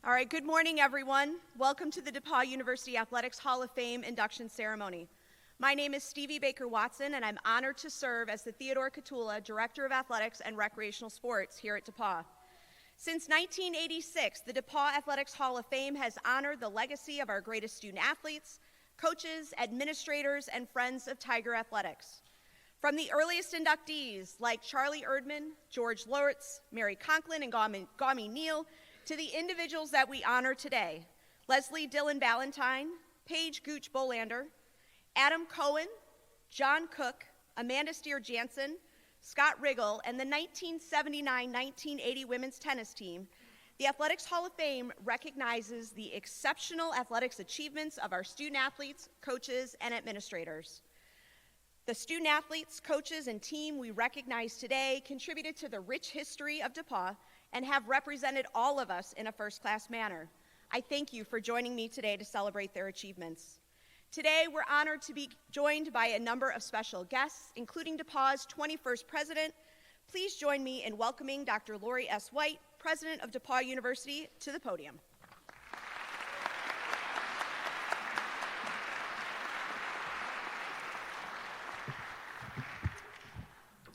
All right, good morning, everyone. Welcome to the DePauw University Athletics Hall of Fame induction ceremony. My name is Stevie Baker-Watson, and I'm honored to serve as the Theodore Catula Director of Athletics and Recreational Sports here at DePauw. Since 1986, the DePauw Athletics Hall of Fame has honored the legacy of our greatest student athletes, coaches, administrators, and friends of Tiger Athletics. From the earliest inductees like Charlie Erdman, George Lortz, Mary Conklin, and Gami Neal, to the individuals that we honor today: Dillon Ballantyne, Paige Gooch Bolander, Adam Cohen, John Cook, Amanda Stier Janszen, Scott Riggle, and the 1979-1980 women's tennis team. The Athletics Hall of Fame recognizes the exceptional athletics achievements of our student athletes, coaches, and administrators. The student athletes, coaches, and team we recognize today contributed to the rich history of DePauw and have represented all of us in a first-class manner. I thank you for joining me today to celebrate their achievements. Today, we're honored to be joined by a number of special guests, including DePauw's 21st president. Please join me in welcoming Dr. Lori S. White, president of DePauw University, to the podium.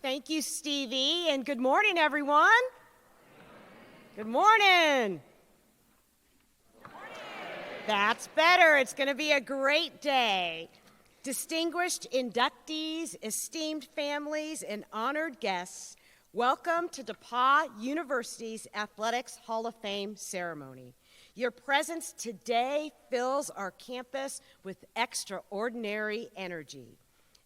Thank you, Stevie, and good morning, everyone. Good morning. That's better. It's going to be a great day. Distinguished inductees, esteemed families, and honored guests, welcome to DePauw University's Athletics Hall of Fame ceremony. Your presence today fills our campus with extraordinary energy.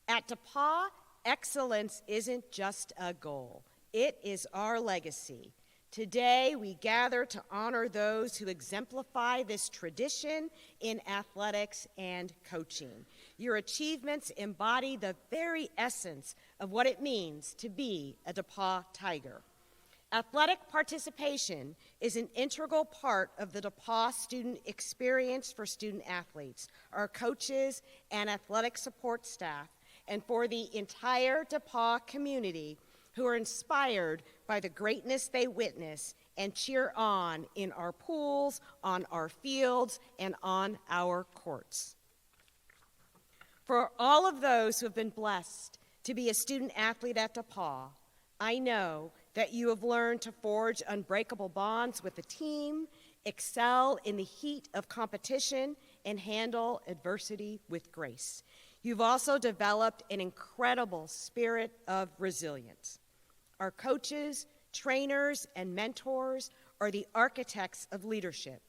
At DePauw, excellence isn't just a goal. It is our legacy. Today, we gather to honor those who exemplify this tradition in athletics and coaching. Your achievements embody the very essence of what it means to be a DePauw Tiger. Athletic participation is an integral part of the DePauw student experience for student athletes, our coaches, and athletic support staff, and for the entire DePauw community who are inspired by the greatness they witness and cheer on in our pools, on our fields, and on our courts. For all of those who have been blessed to be a student athlete at DePauw, I know that you have learned to forge unbreakable bonds with the team, excel in the heat of competition, and handle adversity with grace. You've also developed an incredible spirit of resilience. Our coaches, trainers, and mentors are the architects of leadership,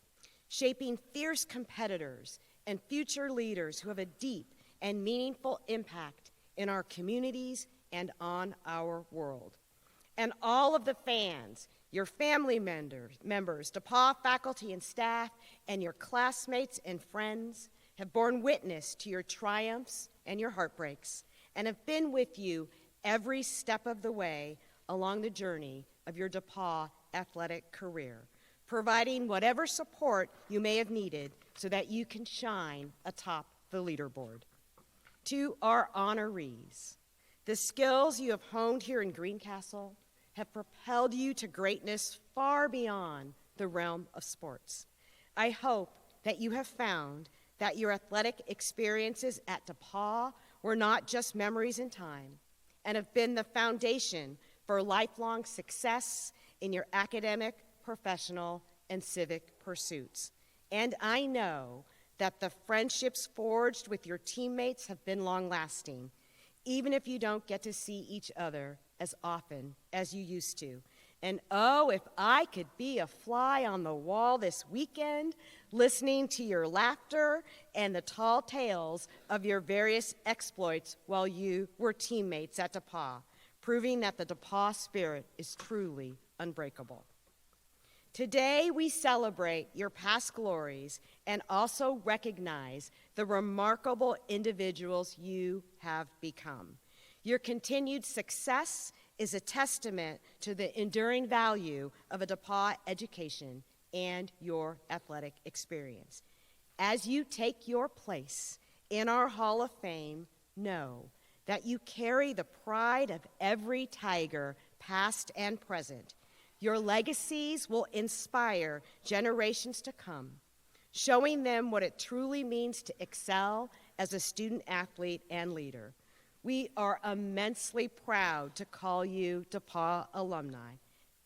shaping fierce competitors and future leaders who have a deep and meaningful impact in our communities and on our world. And all of the fans, your family members, DePauw faculty and staff, and your classmates and friends have borne witness to your triumphs and your heartbreaks, and have been with you every step of the way along the journey of your DePauw athletic career, providing whatever support you may have needed so that you can shine atop the leaderboard. To our honorees, the skills you have honed here in Greencastle have propelled you to greatness far beyond the realm of sports. I hope that you have found that your athletic experiences at DePauw were not just memories in time and have been the foundation for lifelong success in your academic, professional, and civic pursuits. And I know that the friendships forged with your teammates have been long-lasting, even if you don't get to see each other as often as you used to. And oh, if I could be a fly on the wall this weekend, listening to your laughter and the tall tales of your various exploits while you were teammates at DePauw, proving that the DePauw spirit is truly unbreakable. Today, we celebrate your past glories and also recognize the remarkable individuals you have become. Your continued success is a testament to the enduring value of a DePauw education and your athletic experience. As you take your place in our Hall of Fame, know that you carry the pride of every Tiger, past and present. Your legacies will inspire generations to come, showing them what it truly means to excel as a student athlete and leader. We are immensely proud to call you DePauw alumni.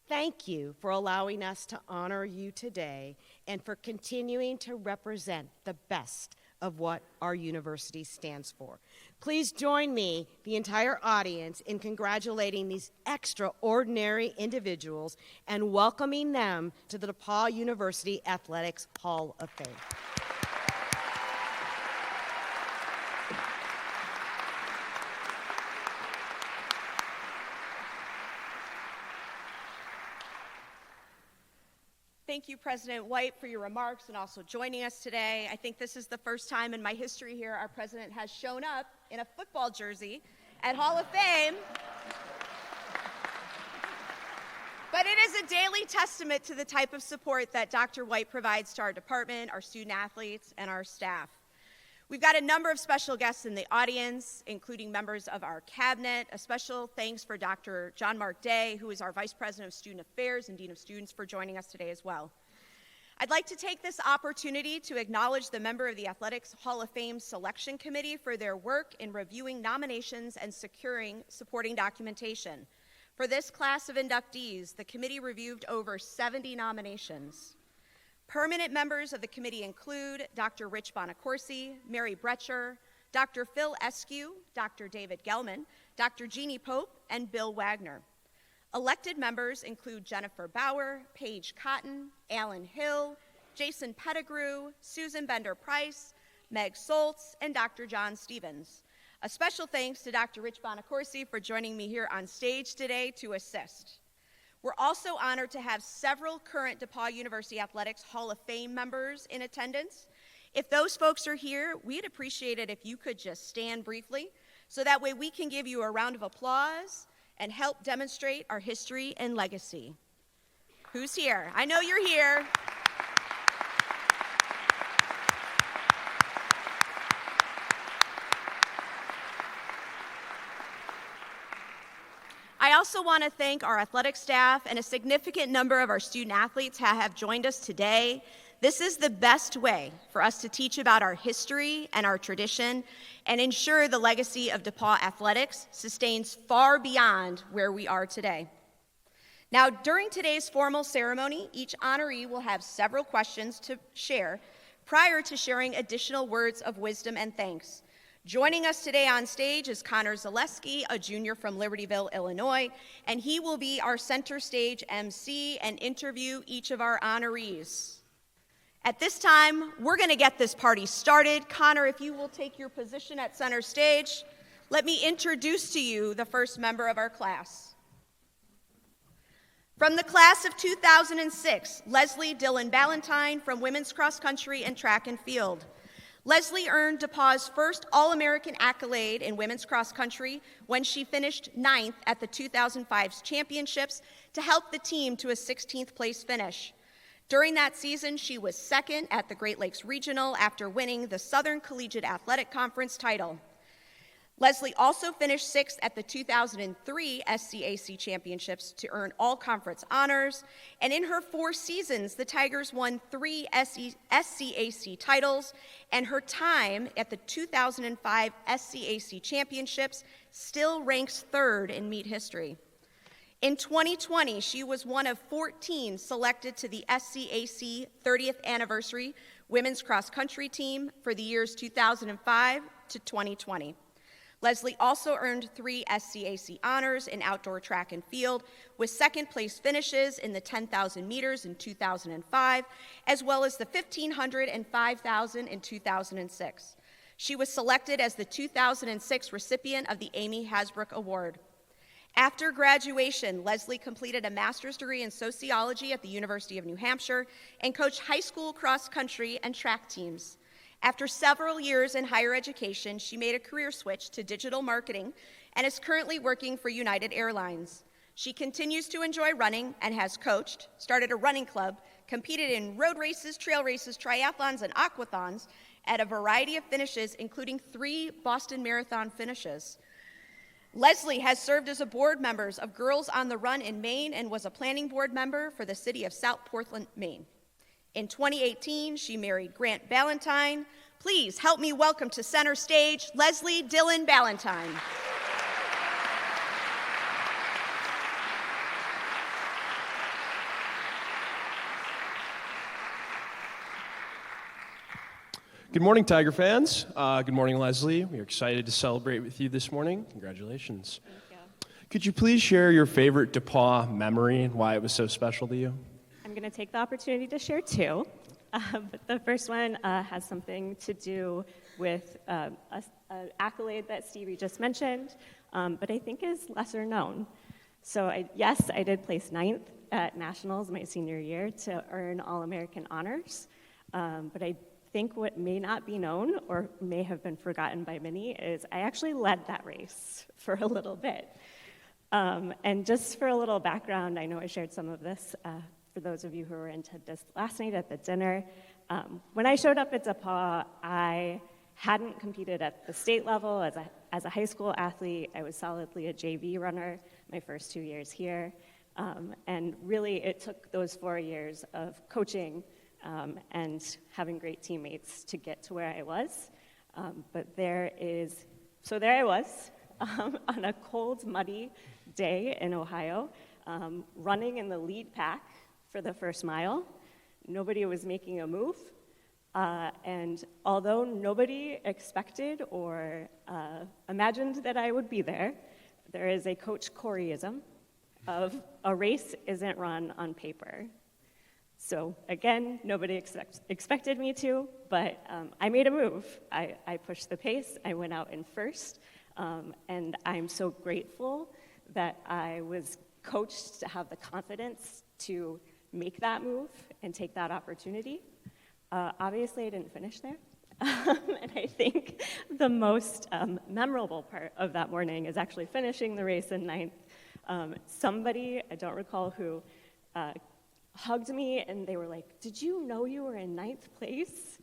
Thank you for allowing us to honor you today and for continuing to represent the best of what our university stands for. Please join me, the entire audience, in congratulating these extraordinary individuals and welcoming them to the DePauw University Athletics Hall of Fame. Thank you, President White, for your remarks and also joining us today. I think this is the first time in my history here our president has shown up in a football jersey at Hall of Fame. But it is a daily testament to the type of support that Dr. White provides to our department, our student athletes, and our staff. We've got a number of special guests in the audience, including members of our cabinet. A special thanks for Dr. John Mark Day, who is our Vice President of Student Affairs and Dean of Students, for joining us today as well. I'd like to take this opportunity to acknowledge the member of the Athletics Hall of Fame Selection Committee for their work in reviewing nominations and securing supporting documentation. For this class of inductees, the committee reviewed over 70 nominations. Permanent members of the committee include Dr. Rich Bonacorsi, Mary Brecher, Dr. Phil Eskew, Dr. David Gelman, Dr. Jeannie Pope, and Bill Wagner. Elected members include Jennifer Bauer, Paige Cotton, Alan Hill, Jason Pettigrew, Susan Bender-Price, Meg Soltz, and Dr. John Stevens. A special thanks to Dr. Rich Bonacorsi for joining me here on stage today to assist. We're also honored to have several current DePauw University Athletics Hall of Fame members in attendance. If those folks are here, we'd appreciate it if you could just stand briefly, so that way we can give you a round of applause and help demonstrate our history and legacy. Who's here? I know you're here. I also want to thank our athletic staff and a significant number of our student athletes who have joined us today. This is the best way for us to teach about our history and our tradition and ensure the legacy of DePauw athletics sustains far beyond where we are today. Now, during today's formal ceremony, each honoree will have several questions to share prior to sharing additional words of wisdom and thanks. Joining us today on stage is Connor Zaleski, a junior from Libertyville, Illinois, and he will be our center stage MC and interview each of our honorees. At this time, we're going to get this party started. Connor, if you will take your position at center stage, let me introduce to you the first member of our class. From the class of 2006, Leslie Dillon Ballantyne from women's cross country and track and field. Leslie earned DePauw's first All-American accolade in women's cross country when she finished 9th at the 2005 championships to help the team to a 16th place finish. During that season, she was 2nd at the Great Lakes Regional after winning the Southern Collegiate Athletic Conference title. Leslie also finished 6th at the 2003 SCAC championships to earn all-conference honors, and in her 4 seasons, the Tigers won 3 SCAC titles, and her time at the 2005 SCAC championships still ranks 3rd in meet history. In 2020, she was one of 14 selected to the SCAC 30th anniversary women's cross-country team for the years 2005 to 2020. Leslie also earned 3 SCAC honors in outdoor track and field, with 2nd place finishes in the 10,000 meters in 2005, as well as the 1,500 and 5,000 in 2006. She was selected as the 2006 recipient of the Amy Hasbrook Award. After graduation, Leslie completed a master's degree in sociology at the University of New Hampshire and coached high school cross country and track teams. After several years in higher education, she made a career switch to digital marketing and is currently working for United Airlines. She continues to enjoy running and has coached, started a running club, competed in road races, trail races, triathlons, and aquathons at a variety of finishes, including 3 Boston Marathon finishes. Leslie has served as a board member of Girls on the Run in Maine and was a planning board member for the city of South Portland, Maine. In 2018, she married Grant Ballantyne. Please help me welcome to center stage Leslie Dillon Ballantyne. Good morning, Tiger fans. Good morning, Leslie. We are excited to celebrate with you this morning. Congratulations. Thank you. Could you please share your favorite DePauw memory and why it was so special to you? I'm going to take the opportunity to share two. But the first one has something to do with an accolade that Stevie just mentioned, but I think is lesser known. So yes, I did place 9th at Nationals my senior year to earn All-American honors, but I think what may not be known or may have been forgotten by many is I actually led that race for a little bit. And just for a little background, I know I shared some of this for those of you who were in this last night at the dinner. When I showed up at DePauw, I hadn't competed at the state level as a high school athlete. I was solidly a JV runner my first 2 years here. And really, it took those 4 years of coaching and having great teammates to get to where I was. But there I was on a cold, muddy day in Ohio, running in the lead pack for the first mile. Nobody was making a move. And although nobody expected or imagined that I would be there, there is a Coach Coreyism of a race isn't run on paper. So again, nobody expected me to, but I made a move. I pushed the pace. I went out in first, and I'm so grateful that I was coached to have the confidence to make that move and take that opportunity. Obviously, I didn't finish there, and I think the most memorable part of that morning is actually finishing the race in 9th. Somebody, I don't recall who, hugged me and they were like, "Did you know you were in 9th place?"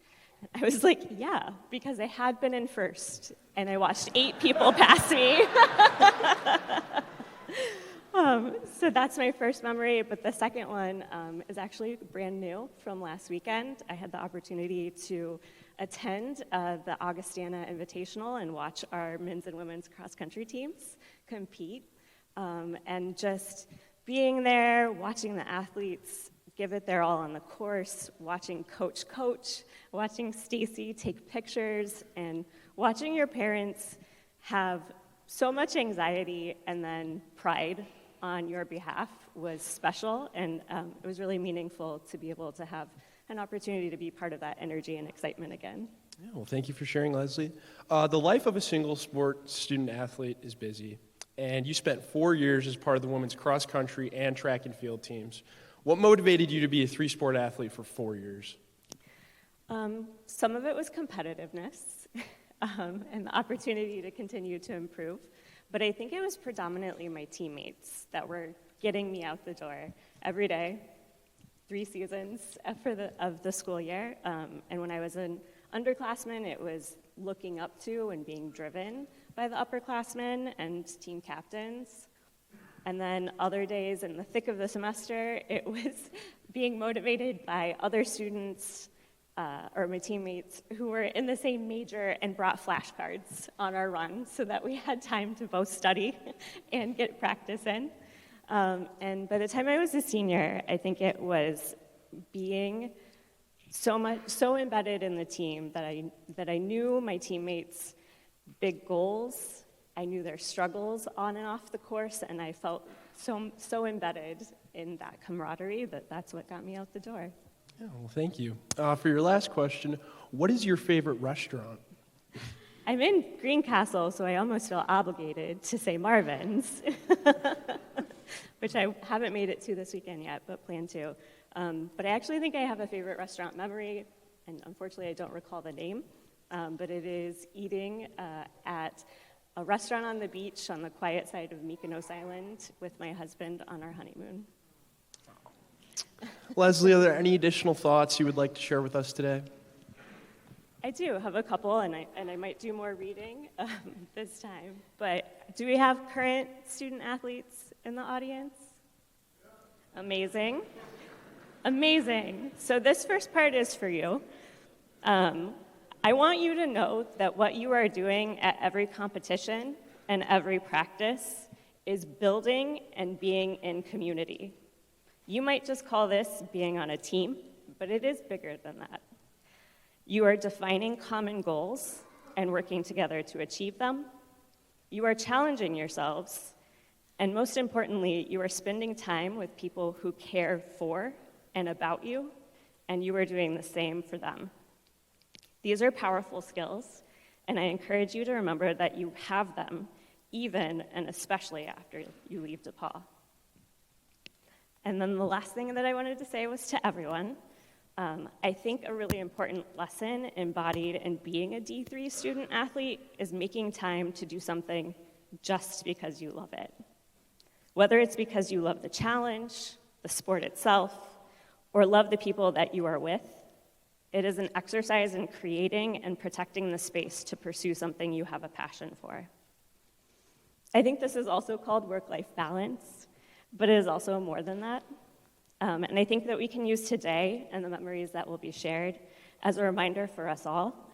I was like, "Yeah," because I had been in first and I watched 8 people pass me. So that's my first memory, but the second one is actually brand new from last weekend. I had the opportunity to attend the Augustana Invitational and watch our men's and women's cross-country teams compete, and just being there, watching the athletes give it their all on the course, watching coach, watching Stacy take pictures, and watching your parents have so much anxiety and then pride on your behalf was special, and it was really meaningful to be able to have an opportunity to be part of that energy and excitement again. Yeah, well, thank you for sharing, Leslie. The life of a single sport student athlete is busy, and you spent 4 years as part of the women's cross country and track and field teams. What motivated you to be a 3-sport athlete for 4 years? Some of it was competitiveness and the opportunity to continue to improve. But I think it was predominantly my teammates that were getting me out the door every day, 3 seasons of the school year. And when I was an underclassman, it was looking up to and being driven by the upperclassmen and team captains. And then other days in the thick of the semester, it was being motivated by other students or my teammates who were in the same major and brought flashcards on our run so that we had time to both study and get practice in. And by the time I was a senior, I think it was being so embedded in the team that I knew my teammates' big goals, I knew their struggles on and off the course, and I felt so embedded in that camaraderie that's what got me out the door. Yeah, well, thank you. For your last question, what is your favorite restaurant? I'm in Greencastle, so I almost feel obligated to say Marvin's, which I haven't made it to this weekend yet, but plan to. But I actually think I have a favorite restaurant memory, and unfortunately I don't recall the name, but it is eating at a restaurant on the beach on the quiet side of Mykonos Island with my husband on our honeymoon. Leslie, are there any additional thoughts you would like to share with us today? I do have a couple, and I might do more reading this time. But do we have current student athletes in the audience? Amazing. Amazing. So this first part is for you. I want you to know that what you are doing at every competition and every practice is building and being in community. You might just call this being on a team, but it is bigger than that. You are defining common goals and working together to achieve them. You are challenging yourselves, and most importantly, you are spending time with people who care for and about you, and you are doing the same for them. These are powerful skills, and I encourage you to remember that you have them, even and especially after you leave DePauw. And then the last thing that I wanted to say was to everyone, I think a really important lesson embodied in being a D3 student athlete is making time to do something just because you love it. Whether it's because you love the challenge, the sport itself, or love the people that you are with, it is an exercise in creating and protecting the space to pursue something you have a passion for. I think this is also called work-life balance, but it is also more than that. And I think that we can use today and the memories that will be shared as a reminder for us all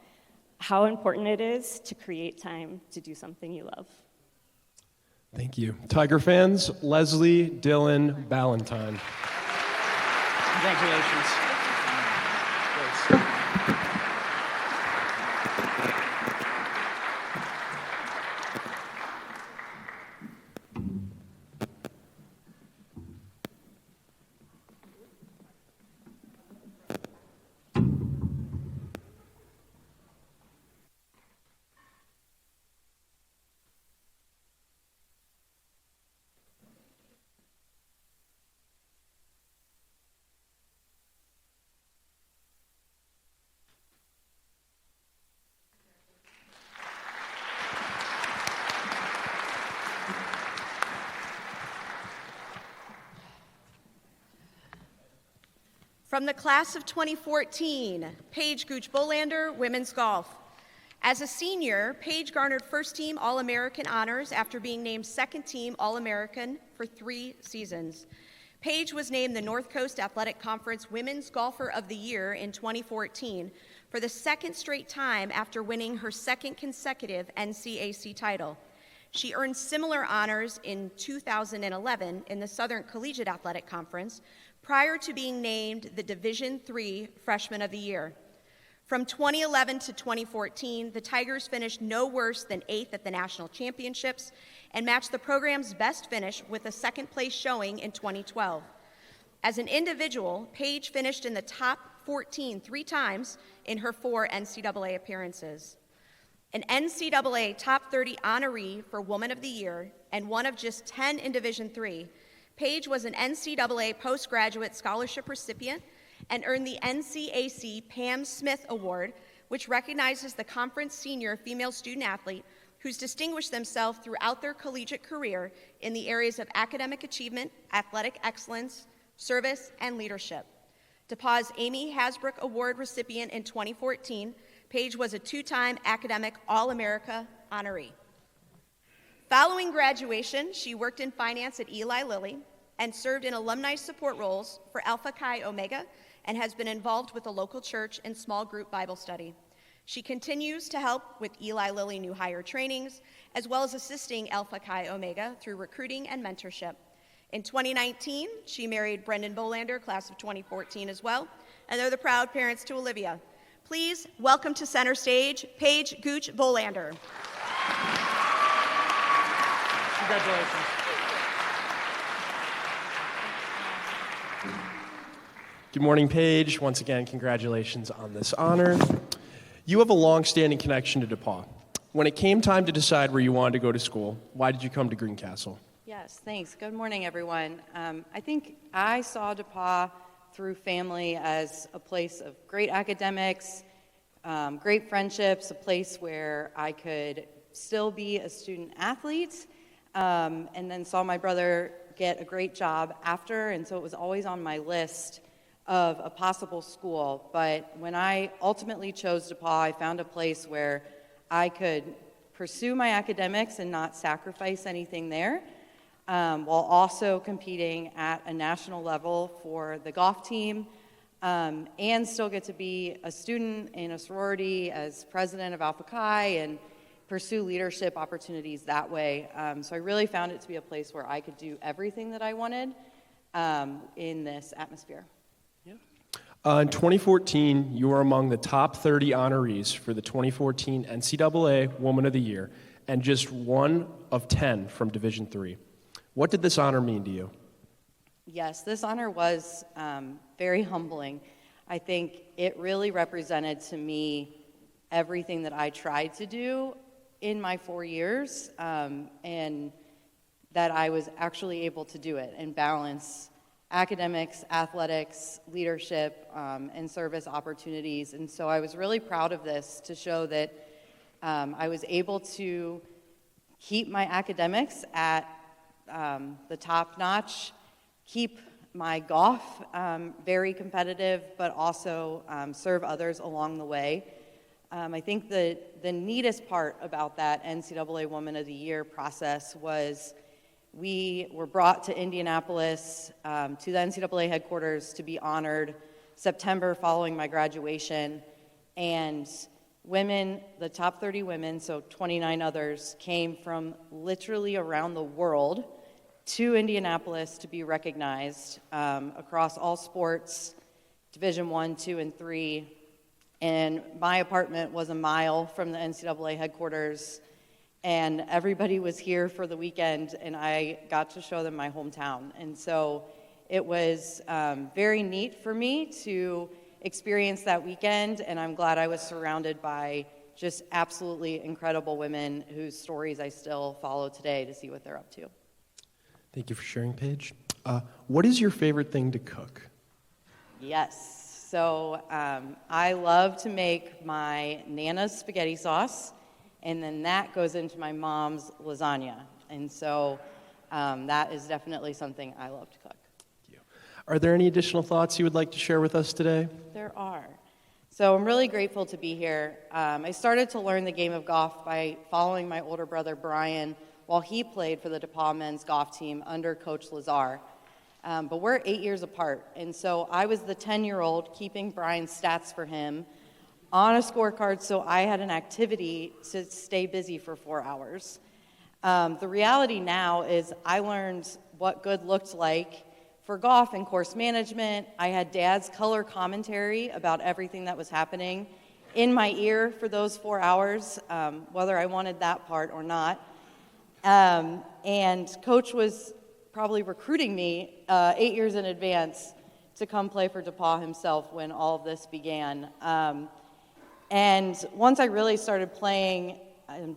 how important it is to create time to do something you love. Thank you. Tiger fans, Leslie Dillon Ballantyne. Congratulations. From the class of 2014, Paige Gooch Bolander, women's golf. As a senior, Paige garnered first-team All-American honors after being named second-team All-American for 3 seasons. Paige was named the North Coast Athletic Conference Women's Golfer of the Year in 2014 for the second straight time after winning her second consecutive NCAC title. She earned similar honors in 2011 in the Southern Collegiate Athletic Conference, prior to being named the Division III Freshman of the Year. From 2011 to 2014, the Tigers finished no worse than 8th at the national championships and matched the program's best finish with a second-place showing in 2012. As an individual, Paige finished in the top 14 3 times in her 4 NCAA appearances. An NCAA Top 30 honoree for Woman of the Year and one of just 10 in Division III, Paige was an NCAA postgraduate scholarship recipient and earned the NCAC Pam Smith Award, which recognizes the conference senior female student athlete who's distinguished themselves throughout their collegiate career in the areas of academic achievement, athletic excellence, service, and leadership. DePauw's Amy Hasbrook Award recipient in 2014, Paige was a 2-time academic All-America honoree. Following graduation, she worked in finance at Eli Lilly and served in alumni support roles for Alpha Chi Omega and has been involved with a local church and small group Bible study. She continues to help with Eli Lilly new hire trainings, as well as assisting Alpha Chi Omega through recruiting and mentorship. In 2019, she married Brendan Bolander, class of 2014 as well, and they're the proud parents to Olivia. Please welcome to center stage, Paige Gooch Bolander. Congratulations. Good morning, Paige. Once again, congratulations on this honor. You have a long-standing connection to DePauw. When it came time to decide where you wanted to go to school, why did you come to Greencastle? Yes, thanks. Good morning, everyone. I think I saw DePauw through family as a place of great academics, great friendships, a place where I could still be a student athlete, and then saw my brother get a great job after, and so it was always on my list of a possible school, but when I ultimately chose DePauw, I found a place where I could pursue my academics and not sacrifice anything there, while also competing at a national level for the golf team, and still get to be a student in a sorority as president of Alpha Chi and pursue leadership opportunities that way. So I really found it to be a place where I could do everything that I wanted in this atmosphere. In 2014, you were among the top 30 honorees for the 2014 NCAA Woman of the Year, and just one of 10 from Division III. What did this honor mean to you? Yes, this honor was very humbling. I think it really represented to me everything that I tried to do in my 4 years, and that I was actually able to do it and balance academics, athletics, leadership, and service opportunities. And so I was really proud of this to show that I was able to keep my academics at the top notch, keep my golf very competitive, but also serve others along the way. I think the neatest part about that NCAA Woman of the Year process was we were brought to Indianapolis, to the NCAA headquarters to be honored September following my graduation. And women, the top 30 women, so 29 others, came from literally around the world to Indianapolis to be recognized across all sports, Division I, II, and III. And my apartment was a mile from the NCAA headquarters, and everybody was here for the weekend, and I got to show them my hometown. And so it was very neat for me to experience that weekend, and I'm glad I was surrounded by just absolutely incredible women whose stories I still follow today to see what they're up to. Thank you for sharing, Paige. What is your favorite thing to cook? Yes. So I love to make my Nana's spaghetti sauce, and then that goes into my mom's lasagna. And so that is definitely something I love to cook. Thank you. Are there any additional thoughts you would like to share with us today? There are. So I'm really grateful to be here. I started to learn the game of golf by following my older brother, Brian, while he played for the DePauw men's golf team under Coach Lazar. But we're 8 years apart, and so I was the 10-year-old keeping Brian's stats for him on a scorecard so I had an activity to stay busy for 4 hours. The reality now is I learned what good looked like for golf and course management. I had Dad's color commentary about everything that was happening in my ear for those 4 hours, whether I wanted that part or not. And Coach was probably recruiting me 8 years in advance to come play for DePauw himself when all of this began. And once I really started playing,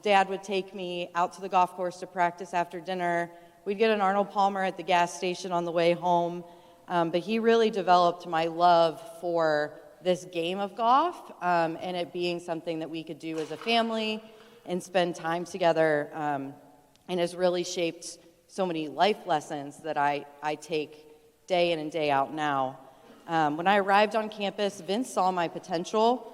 Dad would take me out to the golf course to practice after dinner. We'd get an Arnold Palmer at the gas station on the way home. But he really developed my love for this game of golf, and it being something that we could do as a family and spend time together, and has really shaped so many life lessons that I take day in and day out now. When I arrived on campus, Vince saw my potential,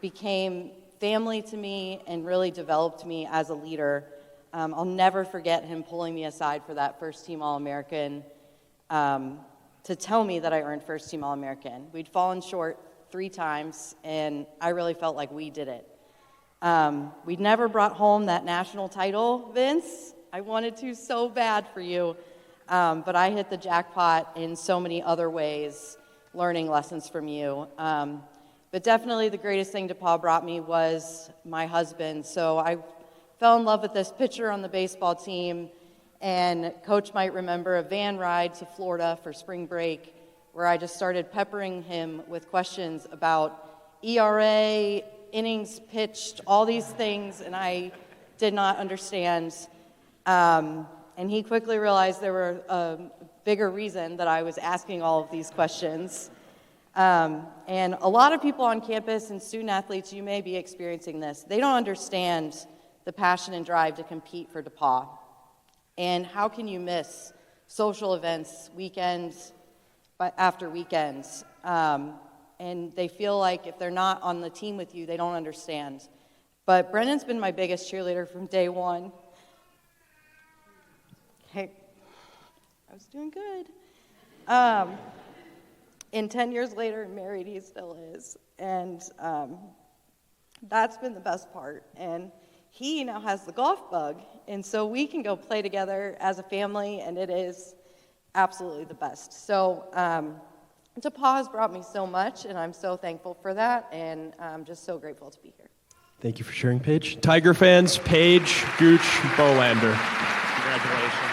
became family to me, and really developed me as a leader. I'll never forget him pulling me aside for that first-team All-American to tell me that I earned first-team All-American. We'd fallen short 3 times, and I really felt like we did it. We'd never brought home that national title, Vince. I wanted to so bad for you, but I hit the jackpot in so many other ways, learning lessons from you. But definitely the greatest thing DePauw brought me was my husband. So I fell in love with this pitcher on the baseball team, and Coach might remember a van ride to Florida for spring break where I just started peppering him with questions about ERA, innings pitched, all these things, and I did not understand. And he quickly realized there were a bigger reason that I was asking all of these questions. And a lot of people on campus and student athletes, you may be experiencing this. They don't understand the passion and drive to compete for DePauw. And how can you miss social events, weekends, but after weekends. And they feel like if they're not on the team with you, they don't understand. But Brennan's been my biggest cheerleader from day one. Hey, I was doing good. And 10 years later, married, he still is. And that's been the best part. And he now has the golf bug, and so we can go play together as a family, and it is absolutely the best. So DePauw has brought me so much, and I'm so thankful for that, and I'm just so grateful to be here. Thank you for sharing, Paige. Tiger fans, Paige Gooch Bolander. Congratulations.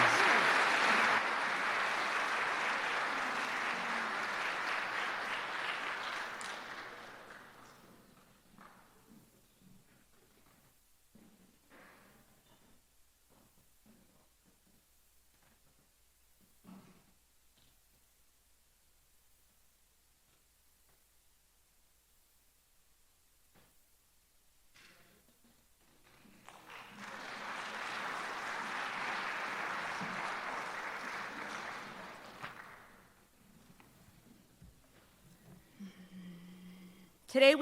Today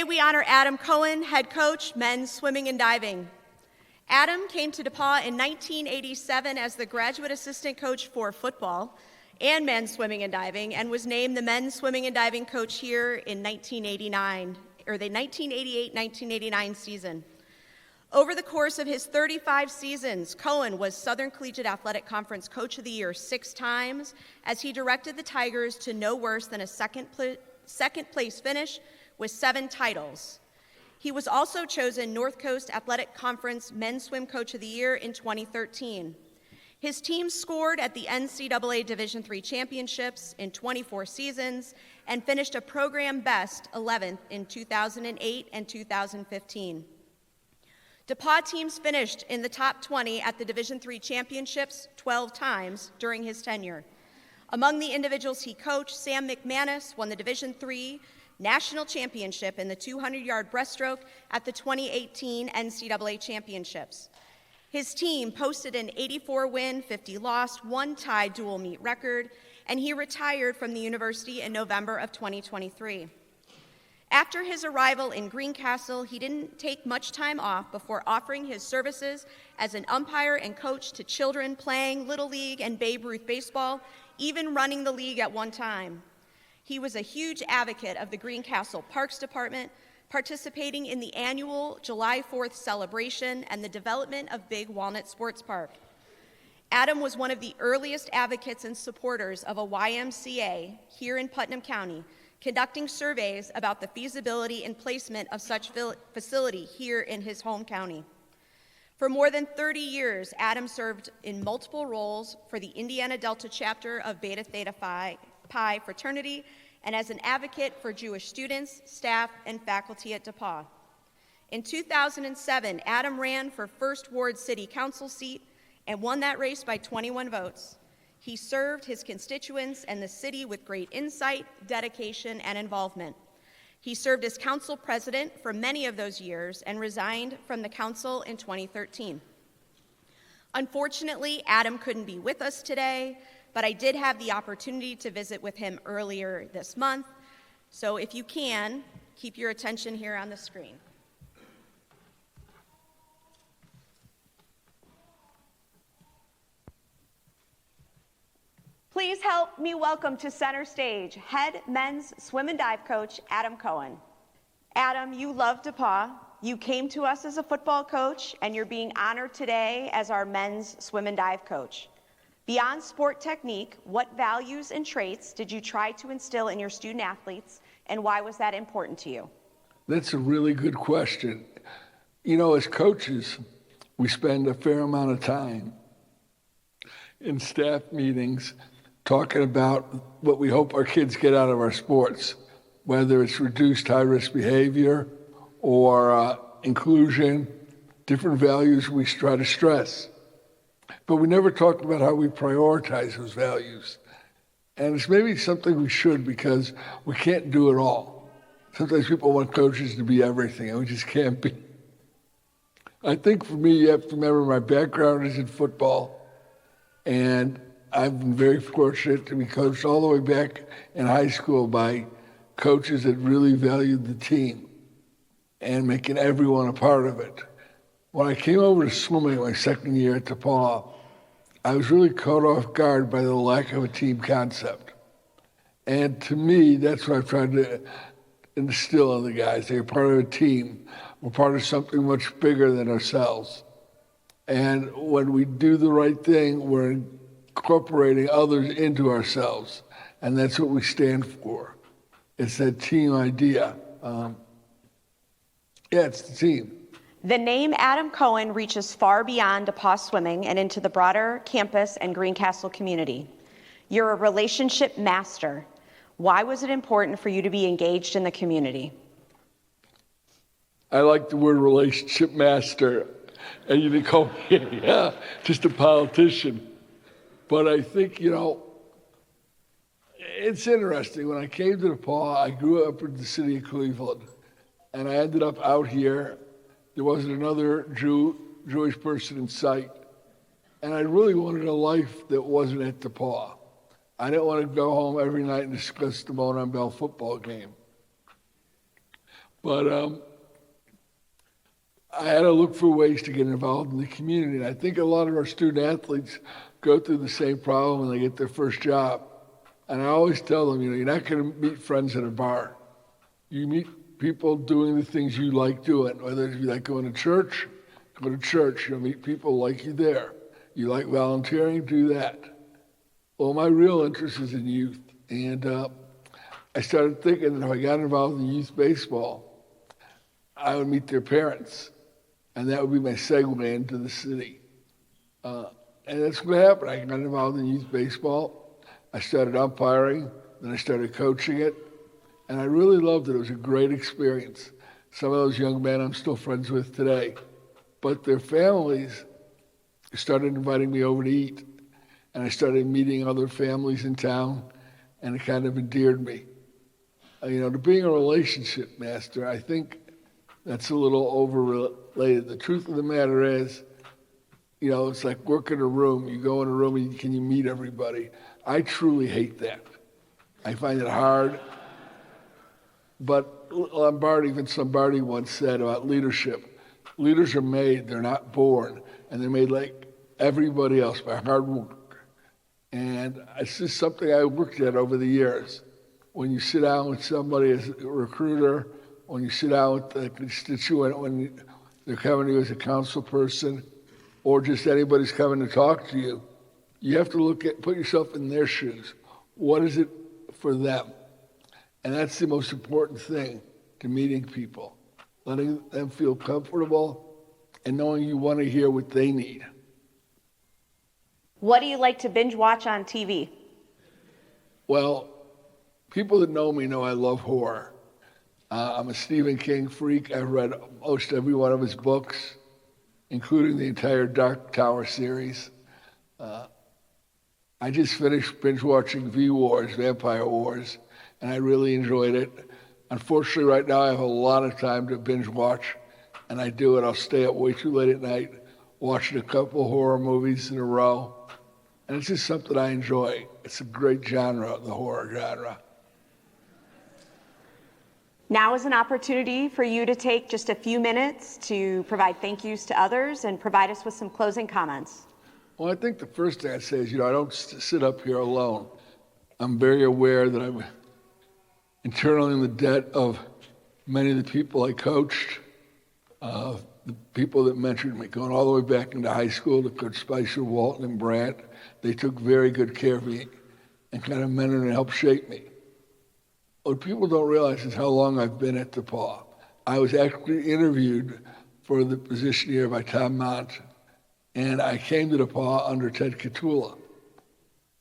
we honor Adam Cohen, head coach, men's swimming and diving. Adam came to DePauw in 1987 as the graduate assistant coach for football and men's swimming and diving, and was named the men's swimming and diving coach here in 1989, or the 1988-1989 season. Over the course of his 35 seasons, Cohen was Southern Collegiate Athletic Conference Coach of the Year 6 times, as he directed the Tigers to no worse than a second place finish with 7 titles. He was also chosen North Coast Athletic Conference Men's Swim Coach of the Year in 2013. His team scored at the NCAA Division III Championships in 24 seasons and finished a program best 11th in 2008 and 2015. DePauw teams finished in the top 20 at the Division III Championships 12 times during his tenure. Among the individuals he coached, Sam McManus won the Division III National Championship in the 200-yard breaststroke at the 2018 NCAA Championships. His team posted an 84-win, 50-loss, 1-tie dual meet record, and he retired from the university in November of 2023. After his arrival in Greencastle, he didn't take much time off before offering his services as an umpire and coach to children playing Little League and Babe Ruth baseball, even running the league at one time. He was a huge advocate of the Greencastle Parks Department, participating in the annual July 4th celebration and the development of Big Walnut Sports Park. Adam was one of the earliest advocates and supporters of a YMCA here in Putnam County, conducting surveys about the feasibility and placement of such facility here in his home county. For more than 30 years, Adam served in multiple roles for the Indiana Delta chapter of Beta Theta Pi fraternity and as an advocate for Jewish students, staff, and faculty at DePauw. In 2007, Adam ran for First Ward City Council seat and won that race by 21 votes. He served his constituents and the city with great insight, dedication, and involvement. He served as council president for many of those years and resigned from the council in 2013. Unfortunately, Adam couldn't be with us today, but I did have the opportunity to visit with him earlier this month. So if you can, keep your attention here on the screen. Please help me welcome to center stage head men's swim and dive coach, Adam Cohen. Adam, you love DePauw. You came to us as a football coach, and you're being honored today as our men's swim and dive coach. Beyond sport technique, what values and traits did you try to instill in your student athletes, and why was that important to you? That's a really good question. You know, as coaches, we spend a fair amount of time in staff meetings talking about what we hope our kids get out of our sports, whether it's reduced high-risk behavior or inclusion, different values we try to stress. But we never talked about how we prioritize those values. And it's maybe something we should, because we can't do it all. sometimes people want coaches to be everything, and we just can't be. I think for me, you have to remember my background is in football, and I've been very fortunate to be coached all the way back in high school by coaches that really valued the team and making everyone a part of it. When I came over to swimming my second year at DePauw, I was really caught off guard by the lack of a team concept. And to me, that's what I've tried to instill in the guys. They're part of a team. We're part of something much bigger than ourselves. And when we do the right thing, we're incorporating others into ourselves. And that's what we stand for. It's that team idea. It's the team. The name Adam Cohen reaches far beyond DePauw swimming and into the broader campus and Greencastle community. You're a relationship master. Why was it important for you to be engaged in the community? I like the word relationship master, and you didn't call me, just a politician. But I think, it's interesting. When I came to DePauw, I grew up in the city of Cleveland, and I ended up out here. There wasn't another Jewish person in sight. And I really wanted a life that wasn't at DePauw. I didn't want to go home every night and discuss the Monon Bell football game. But I had to look for ways to get involved in the community. And I think a lot of our student athletes go through the same problem when they get their first job. And I always tell them, you're not going to meet friends at a bar. You meet people doing the things you like doing, whether you like going to church, go to church. You'll meet people like you there. You like volunteering, do that. Well, my real interest is in youth. And I started thinking that if I got involved in youth baseball, I would meet their parents. And that would be my segue into the city. And that's what happened. I got involved in youth baseball. I started umpiring, then I started coaching it. And I really loved it. It was a great experience. Some of those young men I'm still friends with today. But their families started inviting me over to eat. And I started meeting other families in town, and it kind of endeared me. To being a relationship master, I think that's a little overrated. The truth of the matter is, it's like working a room. You go in a room and can you meet everybody? I truly hate that. I find it hard. But Vince Lombardi once said about leadership, leaders are made, they're not born, and they're made like everybody else by hard work. And it's just something I worked at over the years. When you sit down with somebody as a recruiter, when you sit down with a constituent, when they're coming to you as a council person, or just anybody's coming to talk to you, you have to put yourself in their shoes. What is it for them? And that's the most important thing to meeting people, letting them feel comfortable and knowing you want to hear what they need. What do you like to binge watch on TV? Well, people that know me know I love horror. I'm a Stephen King freak. I've read most every one of his books, including the entire Dark Tower series. I just finished binge watching V-Wars, Vampire Wars, and I really enjoyed it. Unfortunately, right now I have a lot of time to binge watch, and I do it. I'll stay up way too late at night, watching a couple horror movies in a row. And it's just something I enjoy. It's a great genre, the horror genre. Now is an opportunity for you to take just a few minutes to provide thank yous to others and provide us with some closing comments. Well, I think the first thing I say is, I don't sit up here alone. I'm very aware that I'm internally in the debt of many of the people I coached, the people that mentored me, going all the way back into high school to Coach Spicer, Walton, and Brandt. They took very good care of me and kind of mentored and helped shape me. What people don't realize is how long I've been at DePauw. I was actually interviewed for the position here by Tom Mont, and I came to DePauw under Ted Catula.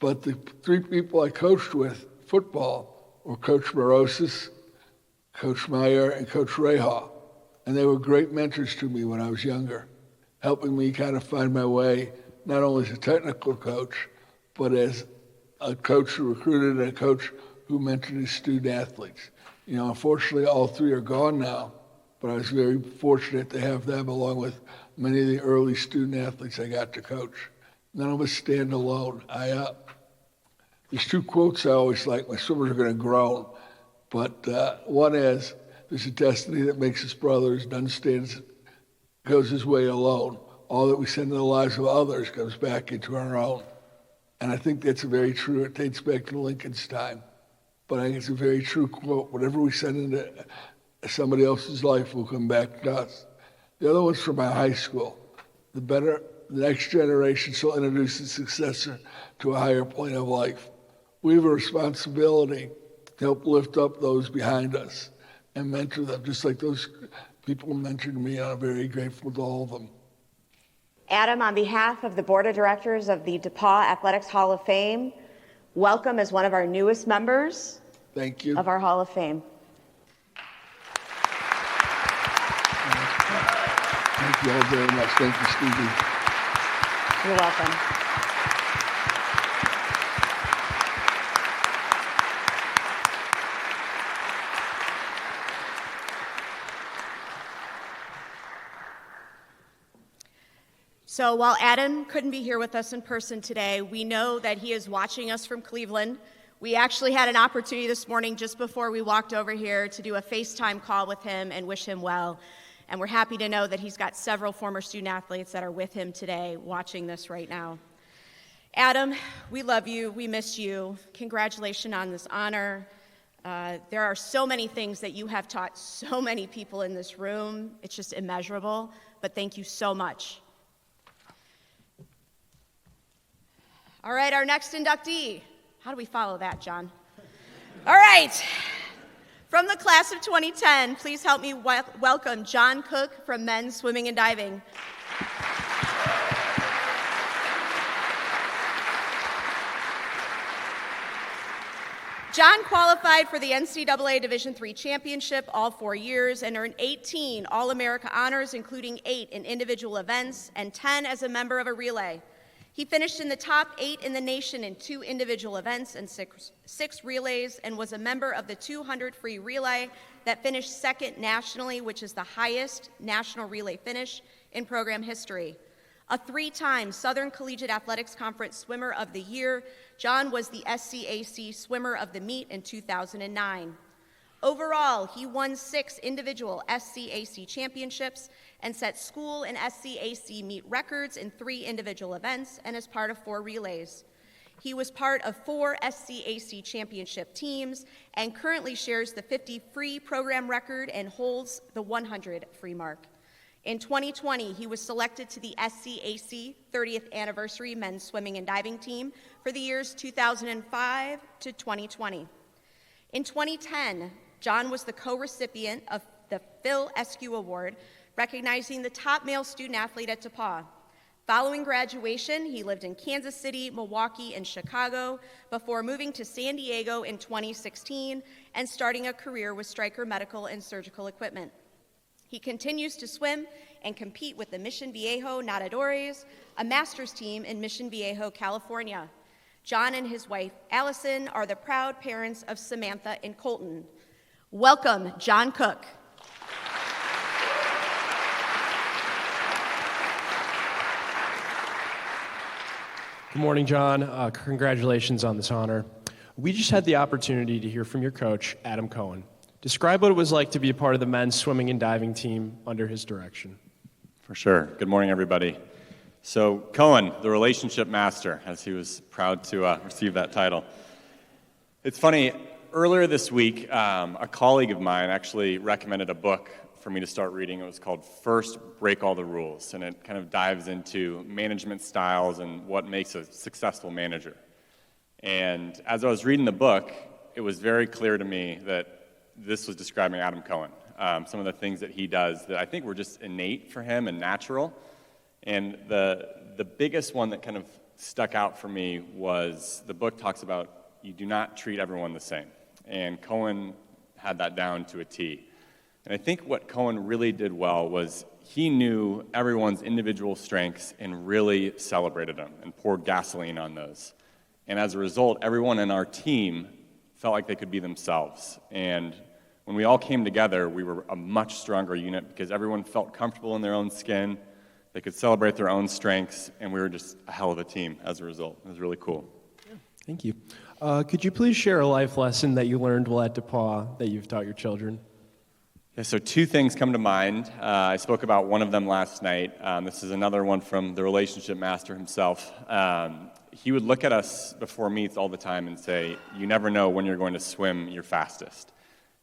But the three people I coached with football were Coach Morosis, Coach Meyer, and Coach Reha. And they were great mentors to me when I was younger, helping me kind of find my way, not only as a technical coach, but as a coach who recruited and a coach who mentored his student athletes. Unfortunately, all three are gone now, but I was very fortunate to have them along with many of the early student athletes I got to coach. None of us stand alone. There's two quotes I always like. My swimmers are going to groan, but one is, "There's a destiny that makes us brothers. None goes his way alone. All that we send in the lives of others comes back into our own." And I think that's very true. It dates back to Lincoln's time. But I think it's a very true quote. Whatever we send into somebody else's life will come back to us. The other one's from my high school. The next generation shall introduce the successor to a higher plane of life. We have a responsibility to help lift up those behind us and mentor them, just like those people mentored me, and I'm very grateful to all of them. Adam, on behalf of the Board of Directors of the DePauw Athletics Hall of Fame, welcome as one of our newest members. Thank you. Of our Hall of Fame. Thank you all very much. Thank you, Stevie. You're welcome. So while Adam couldn't be here with us in person today, we know that he is watching us from Cleveland. We actually had an opportunity this morning just before we walked over here to do a FaceTime call with him and wish him well. And we're happy to know that he's got several former student athletes that are with him today watching this right now. Adam, we love you. We miss you. Congratulations on this honor. There are so many things that you have taught so many people in this room. It's just immeasurable, but thank you so much. All right, our next inductee. How do we follow that, John? All right. From the class of 2010, please help me welcome John Cook from men's swimming and diving. John qualified for the NCAA Division III championship all 4 years and earned 18 All-America honors, including 8 in individual events and 10 as a member of a relay. He finished in the top 8 in the nation in 2 individual events and 6 relays, and was a member of the 200 free relay that finished second nationally, which is the highest national relay finish in program history. A 3-time Southern Collegiate Athletics Conference Swimmer of the Year, John was the SCAC Swimmer of the Meet in 2009. Overall, he won 6 individual SCAC championships and set school and SCAC meet records in 3 individual events and is part of 4 relays. He was part of 4 SCAC championship teams and currently shares the 50 free program record and holds the 100 free mark. In 2020, he was selected to the SCAC 30th Anniversary Men's Swimming and Diving Team for the years 2005 to 2020. In 2010, John was the co-recipient of the Phil Eskew Award, recognizing the top male student athlete at DePauw. Following graduation, he lived in Kansas City, Milwaukee, and Chicago before moving to San Diego in 2016 and starting a career with Stryker Medical and Surgical Equipment. He continues to swim and compete with the Mission Viejo Nadadores, a master's team in Mission Viejo, California. John and his wife, Allison, are the proud parents of Samantha and Colton. Welcome, John Cook. Good morning, John. Congratulations on this honor. We just had the opportunity to hear from your coach, Adam Cohen. Describe what it was like to be a part of the men's swimming and diving team under his direction. For sure. Good morning, everybody. So Cohen, the relationship master, as he was proud to receive that title. It's funny, earlier this week, a colleague of mine actually recommended a book for me to start reading. It was called First Break All the Rules, and it kind of dives into management styles and what makes a successful manager. And as I was reading the book, it was very clear to me that this was describing Adam Cohen. Some of the things that he does that I think were just innate for him and natural. And the biggest one that kind of stuck out for me was the book talks about you do not treat everyone the same. And Cohen had that down to a T. And I think what Cohen really did well was he knew everyone's individual strengths and really celebrated them and poured gasoline on those. And as a result, everyone in our team felt like they could be themselves. And when we all came together, we were a much stronger unit because everyone felt comfortable in their own skin. They could celebrate their own strengths, and we were just a hell of a team as a result. It was really cool. Thank you. Could you please share a life lesson that you learned while at DePauw that you've taught your children? Yeah, so two things come to mind. I spoke about one of them last night. This is another one from the relationship master himself. He would look at us before meets all the time and say, you never know when you're going to swim your fastest.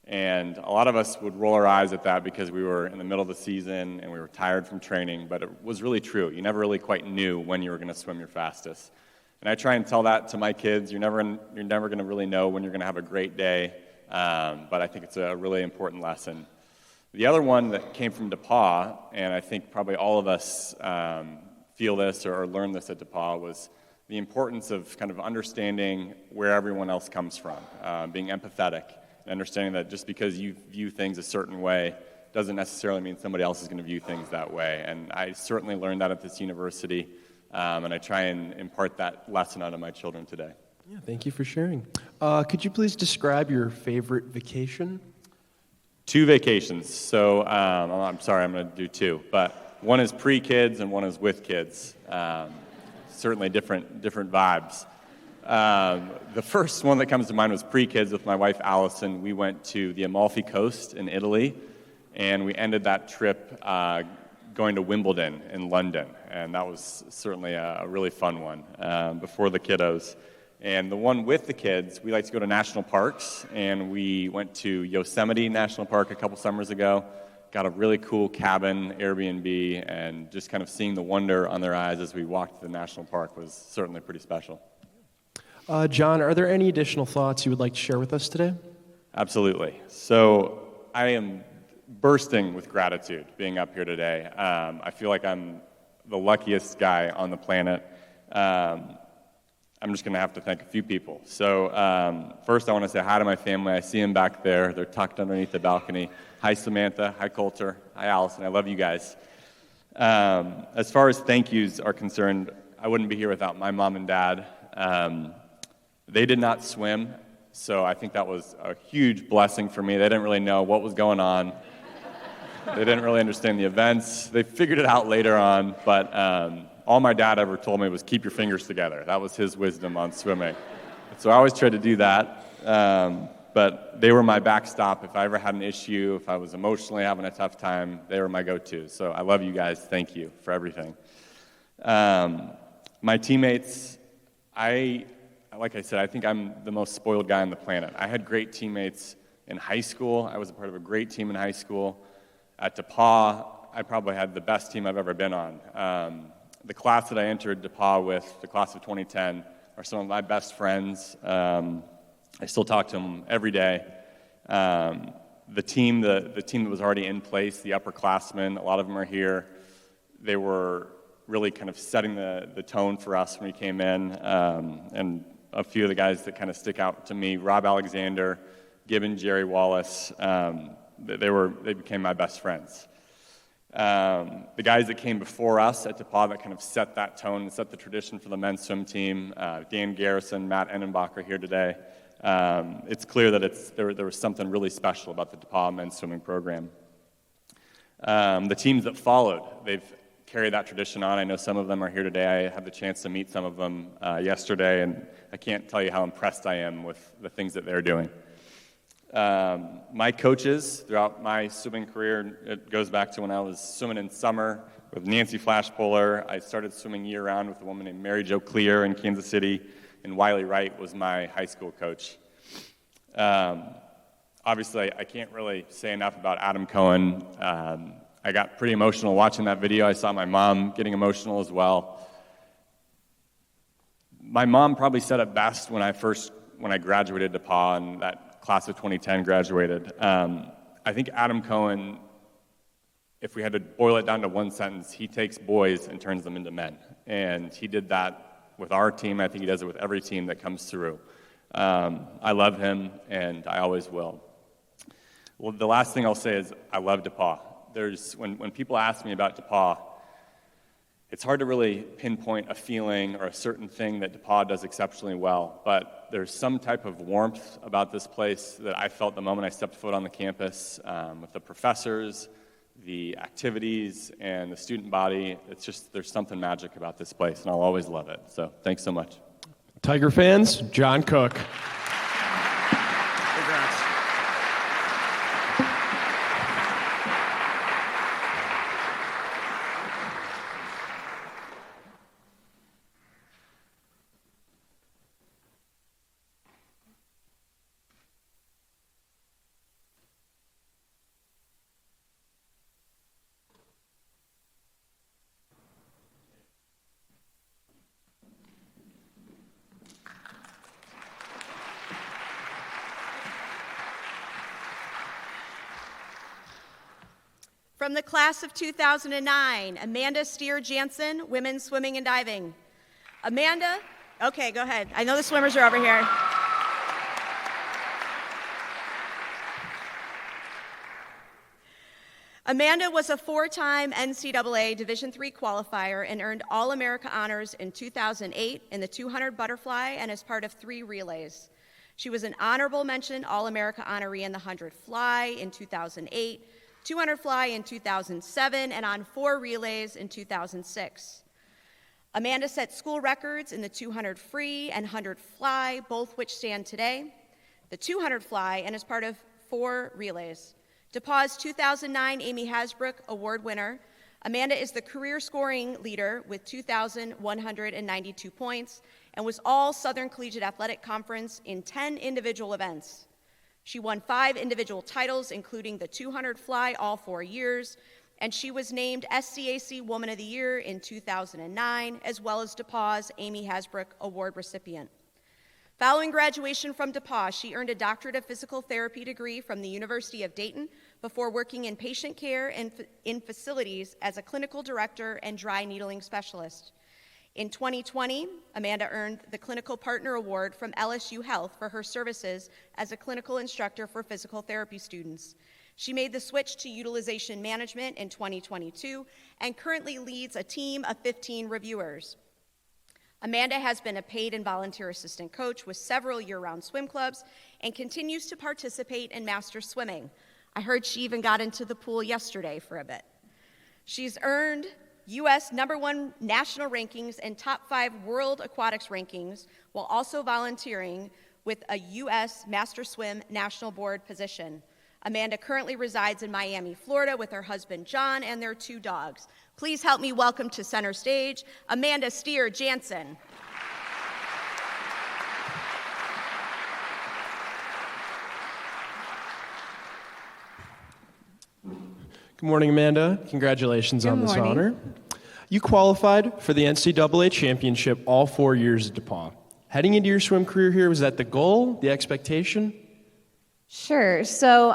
And a lot of us would roll our eyes at that because we were in the middle of the season and we were tired from training, but it was really true. You never really quite knew when you were going to swim your fastest. And I try and tell that to my kids. You're never going to really know when you're going to have a great day, but I think it's a really important lesson. The other one that came from DePauw, and I think probably all of us feel this or learn this at DePauw, was the importance of kind of understanding where everyone else comes from, being empathetic, and understanding that just because you view things a certain way doesn't necessarily mean somebody else is going to view things that way. And I certainly learned that at this university, and I try and impart that lesson onto my children today. Yeah, thank you for sharing. Could you please describe your favorite vacation? 2 vacations. So I'm sorry, I'm going to do 2, but one is pre-kids and one is with kids. Certainly different vibes. The first one that comes to mind was pre-kids with my wife Allison. We went to the Amalfi Coast in Italy, and we ended that trip going to Wimbledon in London, and that was certainly a really fun one before the kiddos. And the one with the kids, we like to go to national parks, and we went to Yosemite National Park a couple summers ago, got a really cool cabin, Airbnb, and just kind of seeing the wonder on their eyes as we walked to the national park was certainly pretty special. John, are there any additional thoughts you would like to share with us today? Absolutely. So I am bursting with gratitude being up here today. I feel like I'm the luckiest guy on the planet. I'm just going to have to thank a few people. So first I want to say hi to my family. I see them back there. They're tucked underneath the balcony. Hi, Samantha. Hi, Coulter. Hi, Allison. I love you guys. As far as thank yous are concerned, I wouldn't be here without my mom and dad. They did not swim, so I think that was a huge blessing for me. They didn't really know what was going on. They didn't really understand the events. They figured it out later on, but all my dad ever told me was keep your fingers together. That was his wisdom on swimming. So I always tried to do that, but they were my backstop. If I ever had an issue, if I was emotionally having a tough time, they were my go-to. So I love you guys. Thank you for everything. My teammates, like I said, I think I'm the most spoiled guy on the planet. I had great teammates in high school. I was a part of a great team in high school. At DePauw, I probably had the best team I've ever been on. The class that I entered DePauw with, the class of 2010, are some of my best friends. I still talk to them every day. The team that was already in place, the upperclassmen, a lot of them are here. They were really kind of setting the tone for us when we came in, and a few of the guys that kind of stick out to me, Rob Alexander, Gibbon, Jerry Wallace, they became my best friends. The guys that came before us at DePauw that kind of set that tone and set the tradition for the men's swim team, Dan Garrison, Matt Ennenbach are here today. It's clear that there was something really special about the DePauw men's swimming program. The teams that followed, they've carried that tradition on. I know some of them are here today. I had the chance to meet some of them yesterday, and I can't tell you how impressed I am with the things that they're doing. My coaches throughout my swimming career, it goes back to when I was swimming in summer with Nancy Flashpuller. I started swimming year-round with a woman named Mary Jo Clear in Kansas City, and Wiley Wright was my high school coach. Obviously, I can't really say enough about Adam Cohen. I got pretty emotional watching that video. I saw my mom getting emotional as well. My mom probably said it best when I graduated DePauw and that class of 2010 graduated. I think Adam Cohen, if we had to boil it down to one sentence, he takes boys and turns them into men. And he did that with our team. I think he does it with every team that comes through. I love him, and I always will. Well, the last thing I'll say is I love DePauw. When people ask me about DePauw, it's hard to really pinpoint a feeling or a certain thing that DePauw does exceptionally well, but there's some type of warmth about this place that I felt the moment I stepped foot on the campus, with the professors, the activities, and the student body. It's just, there's something magic about this place, and I'll always love it. So thanks so much. Tiger fans, John Cook. From the class of 2009, Amanda Stier Janszen, women's swimming and diving. Amanda, okay, go ahead. I know the swimmers are over here. Amanda was a four-time NCAA Division III qualifier and earned All-America honors in 2008 in the 200 butterfly and as part of 3 relays. She was an honorable mention All-America honoree in the 100 fly in 2008, 200 fly in 2007, and on 4 relays in 2006. Amanda set school records in the 200 free and 100 fly, both which stand today, the 200 fly, and as part of 4 relays. DePauw's 2009 Amy Hasbrook Award winner, Amanda is the career scoring leader with 2,192 points and was all Southern Collegiate Athletic Conference in 10 individual events. She won 5 individual titles, including the 200 fly all 4 years, and she was named SCAC Woman of the Year in 2009, as well as DePauw's Amy Hasbrook Award recipient. Following graduation from DePauw, she earned a doctorate of physical therapy degree from the University of Dayton before working in patient care and in facilities as a clinical director and dry needling specialist. In 2020, Amanda earned the Clinical Partner Award from LSU Health for her services as a clinical instructor for physical therapy students. She made the switch to utilization management in 2022 and currently leads a team of 15 reviewers. Amanda has been a paid and volunteer assistant coach with several year-round swim clubs and continues to participate in master swimming. I heard she even got into the pool yesterday for a bit. She's earned U.S. #1 national rankings and top 5 world aquatics rankings, while also volunteering with a U.S. Master Swim National Board position. Amanda currently resides in Miami, Florida with her husband, John, and their 2 dogs. Please help me welcome to center stage, Amanda Stier Janszen. Good morning, Amanda. Congratulations on this honor. You qualified for the NCAA championship all 4 years at DePauw. Heading into your swim career here, was that the goal, the expectation? Sure. So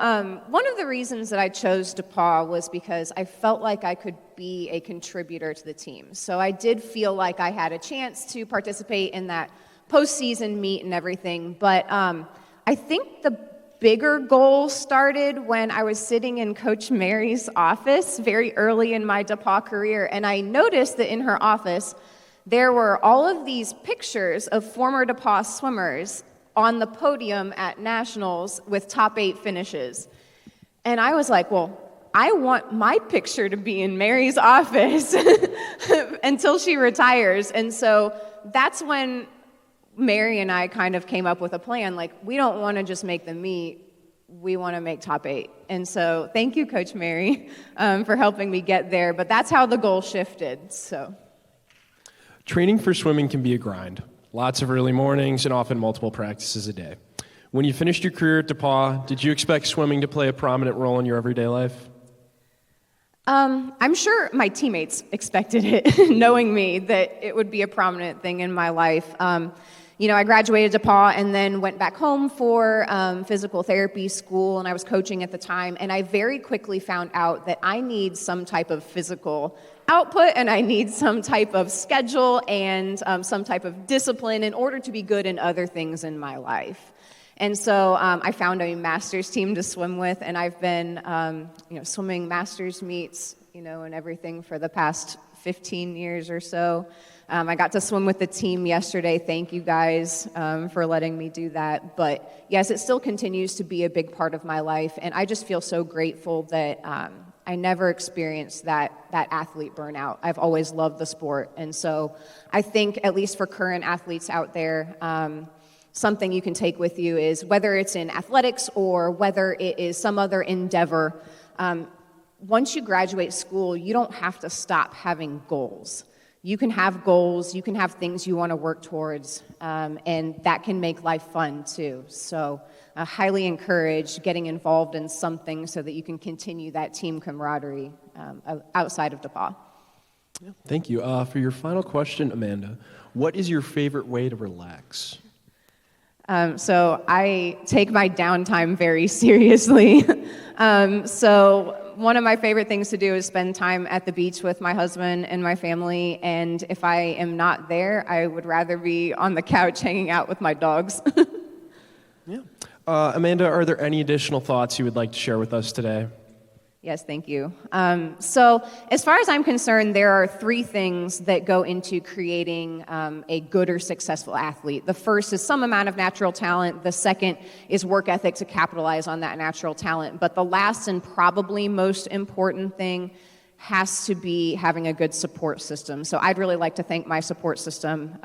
one of the reasons that I chose DePauw was because I felt like I could be a contributor to the team. So I did feel like I had a chance to participate in that postseason meet and everything. But I think the bigger goal started when I was sitting in Coach Mary's office very early in my DePauw career, and I noticed that in her office there were all of these pictures of former DePauw swimmers on the podium at nationals with top 8 finishes. And I was like, well, I want my picture to be in Mary's office until she retires. And so that's when Mary and I kind of came up with a plan. Like, we don't want to just make the meet, we want to make top 8. And so thank you, Coach Mary, for helping me get there. But that's how the goal shifted. So Training for swimming can be a grind. Lots of early mornings and often multiple practices a day. When you finished your career at DePauw, did you expect swimming to play a prominent role in your everyday life? I'm sure my teammates expected it, knowing me, that it would be a prominent thing in my life. I graduated DePauw and then went back home for physical therapy school, and I was coaching at the time, and I very quickly found out that I need some type of physical output, and I need some type of schedule and some type of discipline in order to be good in other things in my life. And so I found a master's team to swim with, and I've been swimming master's meets, and everything for the past 15 years or so. I got to swim with the team yesterday. Thank you guys for letting me do that. But yes, it still continues to be a big part of my life, and I just feel so grateful that I never experienced that athlete burnout. I've always loved the sport, and so I think, at least for current athletes out there, something you can take with you is, whether it's in athletics or whether it is some other endeavor, once you graduate school, you don't have to stop having goals. You can have goals, you can have things you want to work towards, and that can make life fun too. So I highly encourage getting involved in something so that you can continue that team camaraderie outside of DePauw. Yeah, thank you. For your final question, Amanda, what is your favorite way to relax? So I take my downtime very seriously. So one of my favorite things to do is spend time at the beach with my husband and my family, and if I am not there, I would rather be on the couch hanging out with my dogs. Yeah. Amanda, are there any additional thoughts you would like to share with us today? Yes, thank you. So as far as I'm concerned, there are three things that go into creating a good or successful athlete. The first is some amount of natural talent. The second is work ethic to capitalize on that natural talent. But the last and probably most important thing has to be having a good support system. So I'd really like to thank my support system,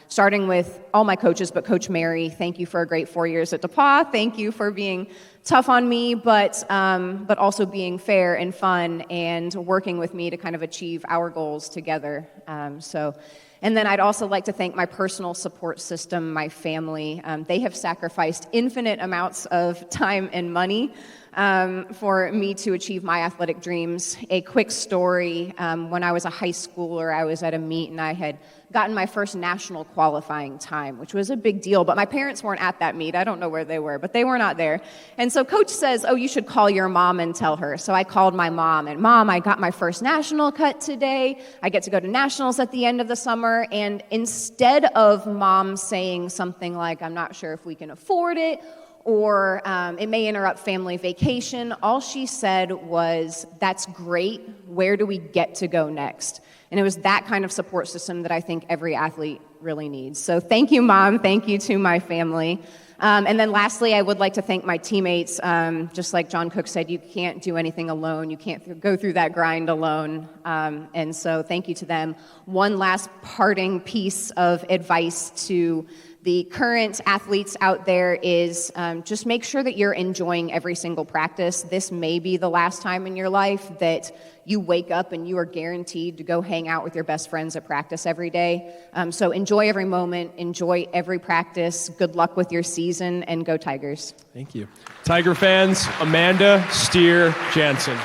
starting with all my coaches, but Coach Mary, thank you for a great 4 years at DePauw. Thank you for being tough on me, but also being fair and fun and working with me to kind of achieve our goals together. And then I'd also like to thank my personal support system, my family. They have sacrificed infinite amounts of time and money for me to achieve my athletic dreams. A quick story, when I was a high schooler, I was at a meet and I had gotten my first national qualifying time, which was a big deal, but my parents weren't at that meet. I don't know where they were, but they were not there. And so Coach says, oh, you should call your mom and tell her. So I called my mom, and Mom, I got my first national cut today. I get to go to nationals at the end of the summer. And instead of Mom saying something like, I'm not sure if we can afford it, or it may interrupt family vacation, all she said was, that's great, where do we get to go next? And it was that kind of support system that I think every athlete really needs. So thank you, Mom, thank you to my family. And then lastly, I would like to thank my teammates. Just like John Cook said, you can't do anything alone, you can't go through that grind alone. And so thank you to them. One last parting piece of advice to the current athletes out there is just make sure that you're enjoying every single practice. This may be the last time in your life that you wake up and you are guaranteed to go hang out with your best friends at practice every day. So enjoy every moment, enjoy every practice. Good luck with your season, and go Tigers. Thank you. Tiger fans, Amanda Stier Janszen.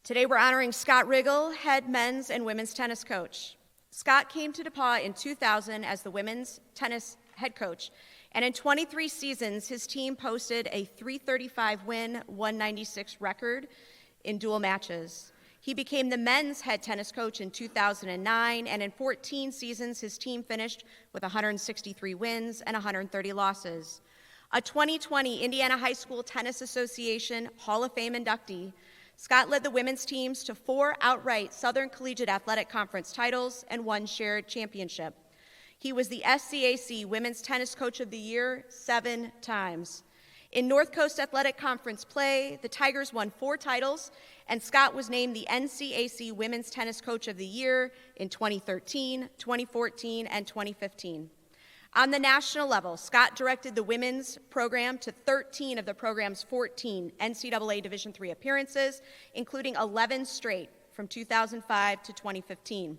Today we're honoring Scott Riggle, head men's and women's tennis coach. Scott came to DePauw in 2000 as the women's tennis head coach, and in 23 seasons, his team posted a 335 win, 196 record in dual matches. He became the men's head tennis coach in 2009, and in 14 seasons, his team finished with 163 wins and 130 losses. A 2020 Indiana High School Tennis Association Hall of Fame inductee, Scott led the women's teams to 4 outright Southern Collegiate Athletic Conference titles and 1 shared championship. He was the SCAC Women's Tennis Coach of the Year 7 times. In North Coast Athletic Conference play, the Tigers won 4 titles, and Scott was named the NCAC Women's Tennis Coach of the Year in 2013, 2014, and 2015. On the national level, Scott directed the women's program to 13 of the program's 14 NCAA Division III appearances, including 11 straight from 2005 to 2015.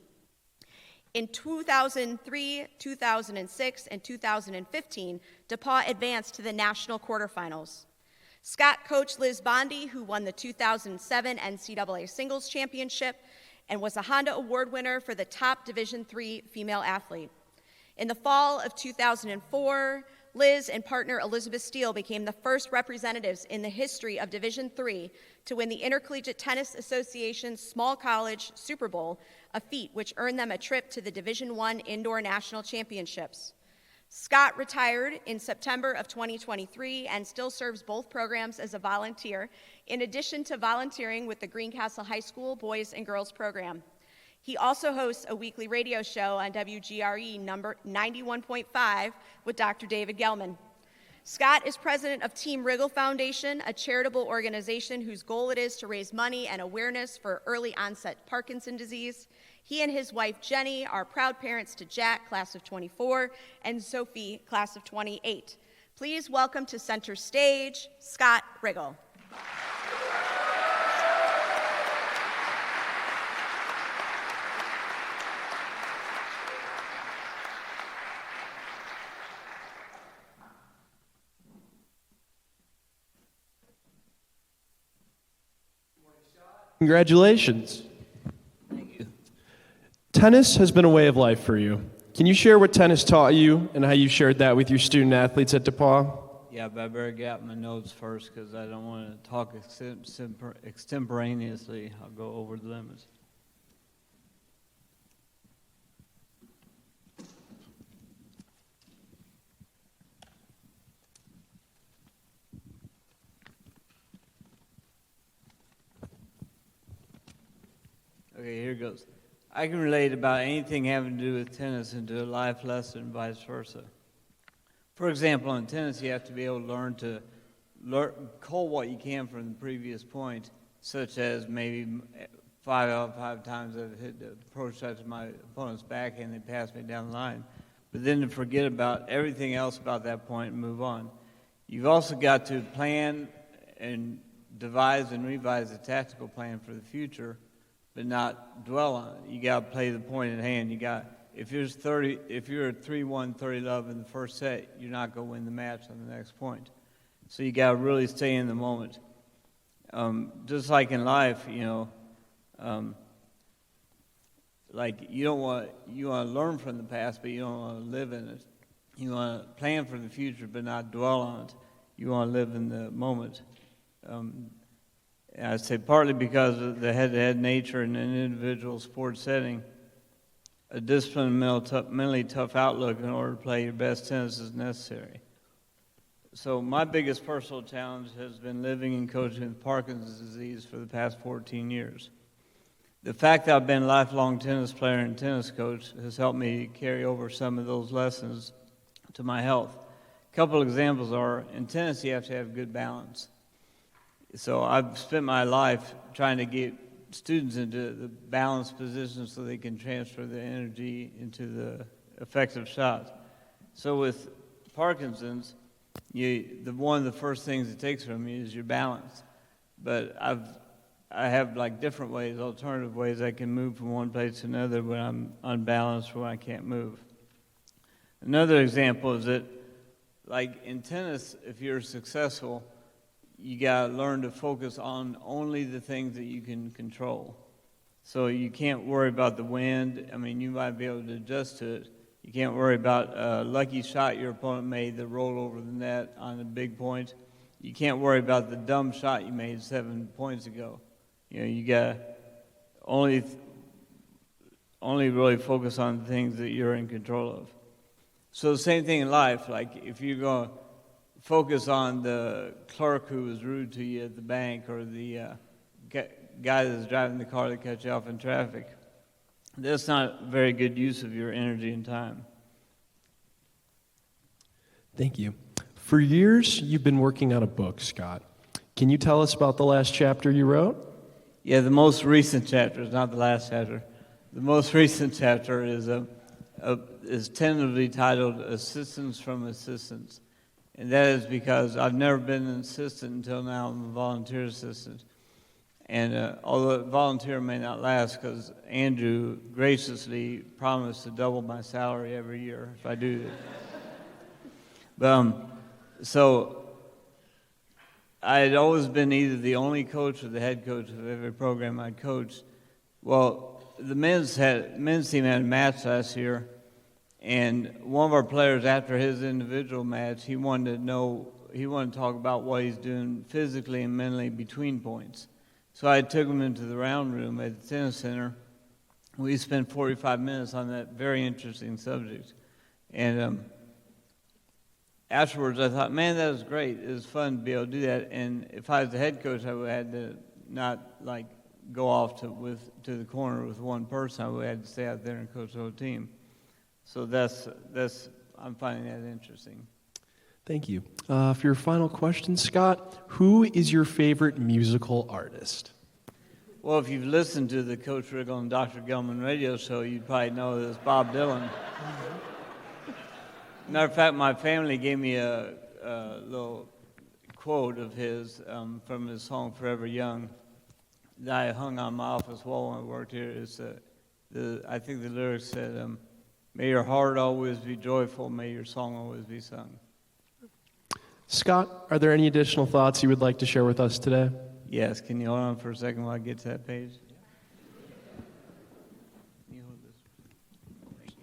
In 2003, 2006, and 2015, DePauw advanced to the national quarterfinals. Scott coached Liz Bondi, who won the 2007 NCAA Singles Championship and was a Honda Award winner for the top Division III female athlete. In the fall of 2004, Liz and partner Elizabeth Steele became the first representatives in the history of Division III to win the Intercollegiate Tennis Association's Small College Super Bowl, a feat which earned them a trip to the Division I Indoor National Championships. Scott retired in September of 2023 and still serves both programs as a volunteer, in addition to volunteering with the Greencastle High School Boys and Girls Program. He also hosts a weekly radio show on WGRE number 91.5 with Dr. David Gelman. Scott is president of Team Riggle Foundation, a charitable organization whose goal it is to raise money and awareness for early onset Parkinson's disease. He and his wife Jenny are proud parents to Jack, class of 24, and Sophie, class of 28. Please welcome to center stage, Scott Riggle. Congratulations. Thank you. Tennis has been a way of life for you. Can you share what tennis taught you and how you shared that with your student athletes at DePauw? Yeah, but I better get out my notes first because I don't want to talk extemporaneously. I'll go over the limits. Okay, here goes. I can relate about anything having to do with tennis into a life lesson and vice versa. For example, in tennis, you have to be able to learn to call what you can from the previous point, such as maybe 5 out of 5 times I've hit the approach shot to my opponent's back and they pass me down the line. But then to forget about everything else about that point and move on. You've also got to plan and devise and revise a tactical plan for the future, but not dwell on it. You got to play the point at hand. If you're 3-1, 30 love in the first set, you're not going to win the match on the next point. So you got to really stay in the moment. Just like in life, like you want to learn from the past, but you don't want to live in it. You want to plan for the future, but not dwell on it. You want to live in the moment. I say partly because of the head-to-head nature in an individual sports setting, a disciplined, mentally tough outlook in order to play your best tennis is necessary. So my biggest personal challenge has been living and coaching with Parkinson's disease for the past 14 years. The fact that I've been a lifelong tennis player and tennis coach has helped me carry over some of those lessons to my health. A couple examples are, in tennis you have to have good balance. So I've spent my life trying to get students into the balanced position so they can transfer the energy into the effective shot. So with Parkinson's, one of the first things it takes from you is your balance. But I have like different ways, alternative ways I can move from one place to another when I'm unbalanced or when I can't move. Another example is that, like in tennis, if you're successful, you got to learn to focus on only the things that you can control. So you can't worry about the wind. I mean, you might be able to adjust to it. You can't worry about a lucky shot your opponent made that rolled over the net on a big point. You can't worry about the dumb shot you made 7 points ago. You got to only really focus on the things that you're in control of. So the same thing in life. Like if you're going to focus on the clerk who was rude to you at the bank or the guy that's driving the car that cut you off in traffic, that's not a very good use of your energy and time. Thank you. For years, you've been working on a book, Scott. Can you tell us about the last chapter you wrote? Yeah, the most recent chapter is not the last chapter. The most recent chapter is tentatively titled Assistance from Assistants. And that is because I've never been an assistant until now. I'm a volunteer assistant. And although volunteer may not last, because Andrew graciously promised to double my salary every year if I do this. But, so I had always been either the only coach or the head coach of every program I coached. Well, the men's team had a match last year, and one of our players, after his individual match, he wanted to talk about what he's doing physically and mentally between points. So I took him into the round room at the tennis center. We spent 45 minutes on that very interesting subject. And afterwards, I thought, man, that was great. It was fun to be able to do that. And if I was the head coach, I would have had to not like go off to the corner with one person. I would have had to stay out there and coach the whole team. So that's I'm finding that interesting. Thank you. For your final question, Scott, who is your favorite musical artist? Well, if you've listened to the Coach Riggle and Dr. Gilman radio show, you'd probably know that it's Bob Dylan. Matter of fact, my family gave me a little quote of his from his song "Forever Young" that I hung on my office wall when I worked here. I think the lyrics said, "May your heart always be joyful, may your song always be sung." Scott, are there any additional thoughts you would like to share with us today? Yes, can you hold on for a second while I get to that page? Can you hold this? Thank you.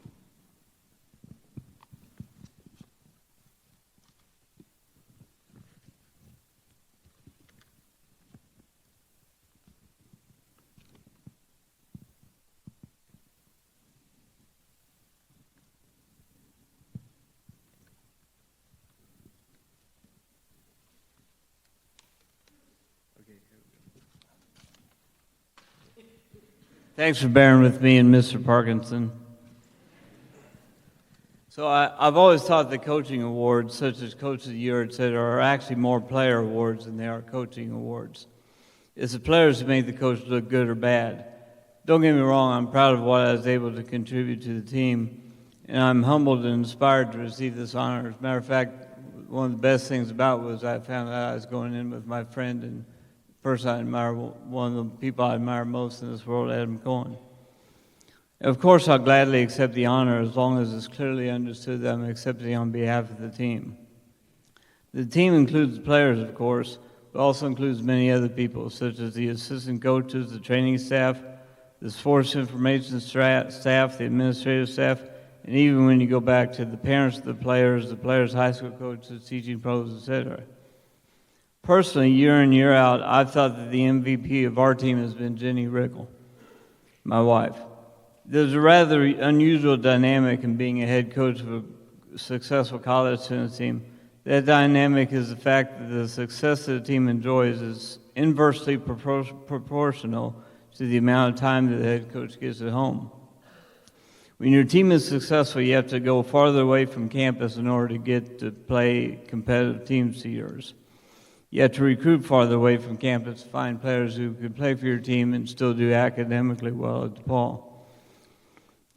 Thanks for bearing with me and Mr. Parkinson. So I've always thought the coaching awards, such as Coach of the Year, et cetera, are actually more player awards than they are coaching awards. It's the players who make the coach look good or bad. Don't get me wrong, I'm proud of what I was able to contribute to the team, and I'm humbled and inspired to receive this honor. As a matter of fact, one of the best things about it was I found out I was going in with my friend and person I admire, one of the people I admire most in this world, Adam Cohen. Of course, I'll gladly accept the honor as long as it's clearly understood that I'm accepting on behalf of the team. The team includes players, of course, but also includes many other people, such as the assistant coaches, the training staff, the sports information staff, the administrative staff, and even when you go back to the parents of the players' high school coaches, teaching pros, etc. Personally, year in, year out, I've thought that the MVP of our team has been Jenny Riggle, my wife. There's a rather unusual dynamic in being a head coach of a successful college tennis team. That dynamic is the fact that the success that the team enjoys is inversely proportional to the amount of time that the head coach gets at home. When your team is successful, you have to go farther away from campus in order to get to play competitive teams to yours. You have to recruit farther away from campus to find players who could play for your team and still do academically well at DePauw.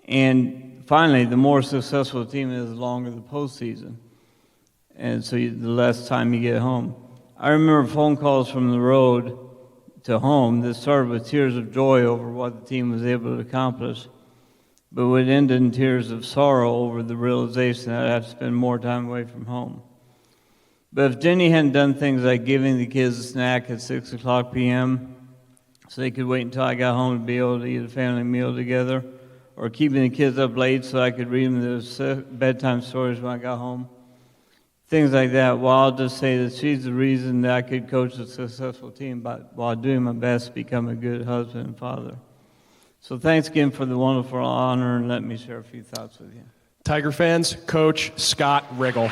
And finally, the more successful the team is, the longer the postseason. And so the less time you get home. I remember phone calls from the road to home that started with tears of joy over what the team was able to accomplish, but would end in tears of sorrow over the realization that I'd have to spend more time away from home. But if Jenny hadn't done things like giving the kids a snack at 6 o'clock p.m. so they could wait until I got home to be able to eat a family meal together, or keeping the kids up late so I could read them their bedtime stories when I got home, things like that, well, I'll just say that she's the reason that I could coach a successful team while doing my best to become a good husband and father. So thanks again for the wonderful honor, and let me share a few thoughts with you. Tiger fans, Coach Scott Riggle.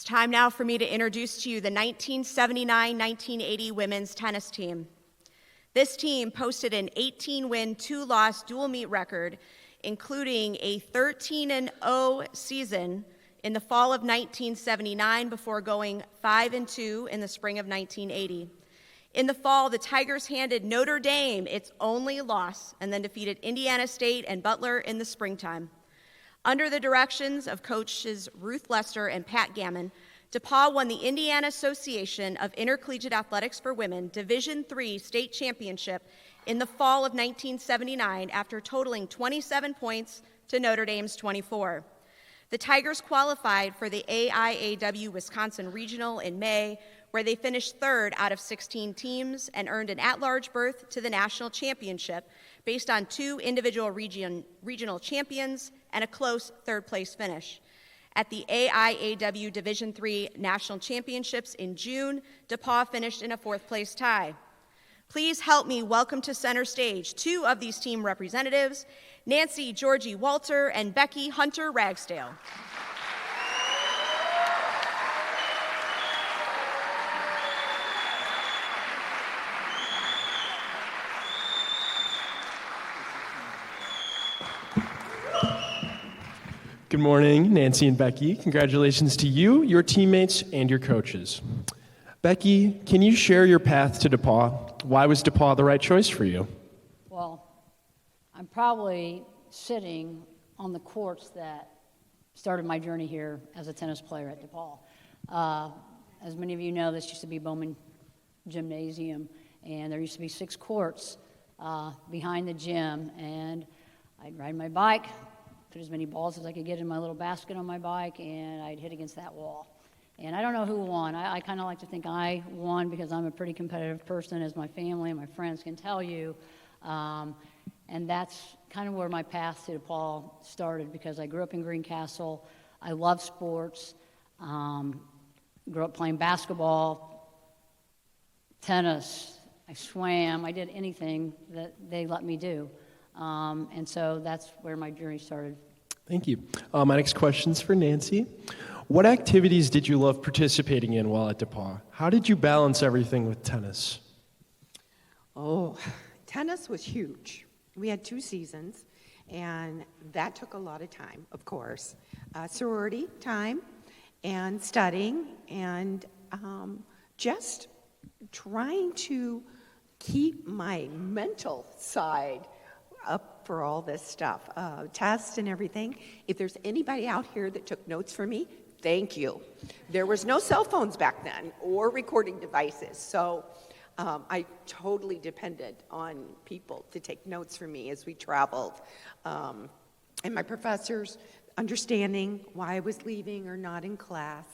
It's time now for me to introduce to you the 1979-1980 women's tennis team. This team posted an 18-win, 2-loss dual meet record, including a 13-0 season in the fall of 1979 before going 5-2 in the spring of 1980. In the fall, the Tigers handed Notre Dame its only loss and then defeated Indiana State and Butler in the springtime. Under the directions of coaches Ruth Lester and Pat Gammon, DePauw won the Indiana Association of Intercollegiate Athletics for Women Division III state championship in the fall of 1979 after totaling 27 points to Notre Dame's 24. The Tigers qualified for the AIAW Wisconsin Regional in May, where they finished third out of 16 teams and earned an at-large berth to the national championship based on 2 individual regional champions and a close third-place finish. At the AIAW Division III National Championships in June, DePauw finished in a 4th-place tie. Please help me welcome to center stage 2 of these team representatives, Nancy Georgie Walter and Becky Hunter Ragsdale. Good morning, Nancy and Becky. Congratulations to you, your teammates, and your coaches. Becky, can you share your path to DePauw? Why was DePauw the right choice for you? Well, I'm probably sitting on the courts that started my journey here as a tennis player at DePauw. As many of you know, this used to be Bowman Gymnasium, and there used to be 6 courts behind the gym, and I'd ride my bike, put as many balls as I could get in my little basket on my bike, and I'd hit against that wall. And I don't know who won. I kind of like to think I won because I'm a pretty competitive person, as my family and my friends can tell you. And that's kind of where my path to DePauw started, because I grew up in Greencastle. I love sports. Grew up playing basketball, tennis. I swam. I did anything that they let me do. And so that's where my journey started. Thank you. My next question's for Nancy. What activities did you love participating in while at DePauw? How did you balance everything with tennis? Oh, tennis was huge. We had 2 seasons, and that took a lot of time, of course. Sorority time and studying and just trying to keep my mental side up for all this stuff, tests and everything. If there's anybody out here that took notes for me, thank you. There was no cell phones back then or recording devices, so I totally depended on people to take notes for me as we traveled. And my professors understanding why I was leaving or not in class.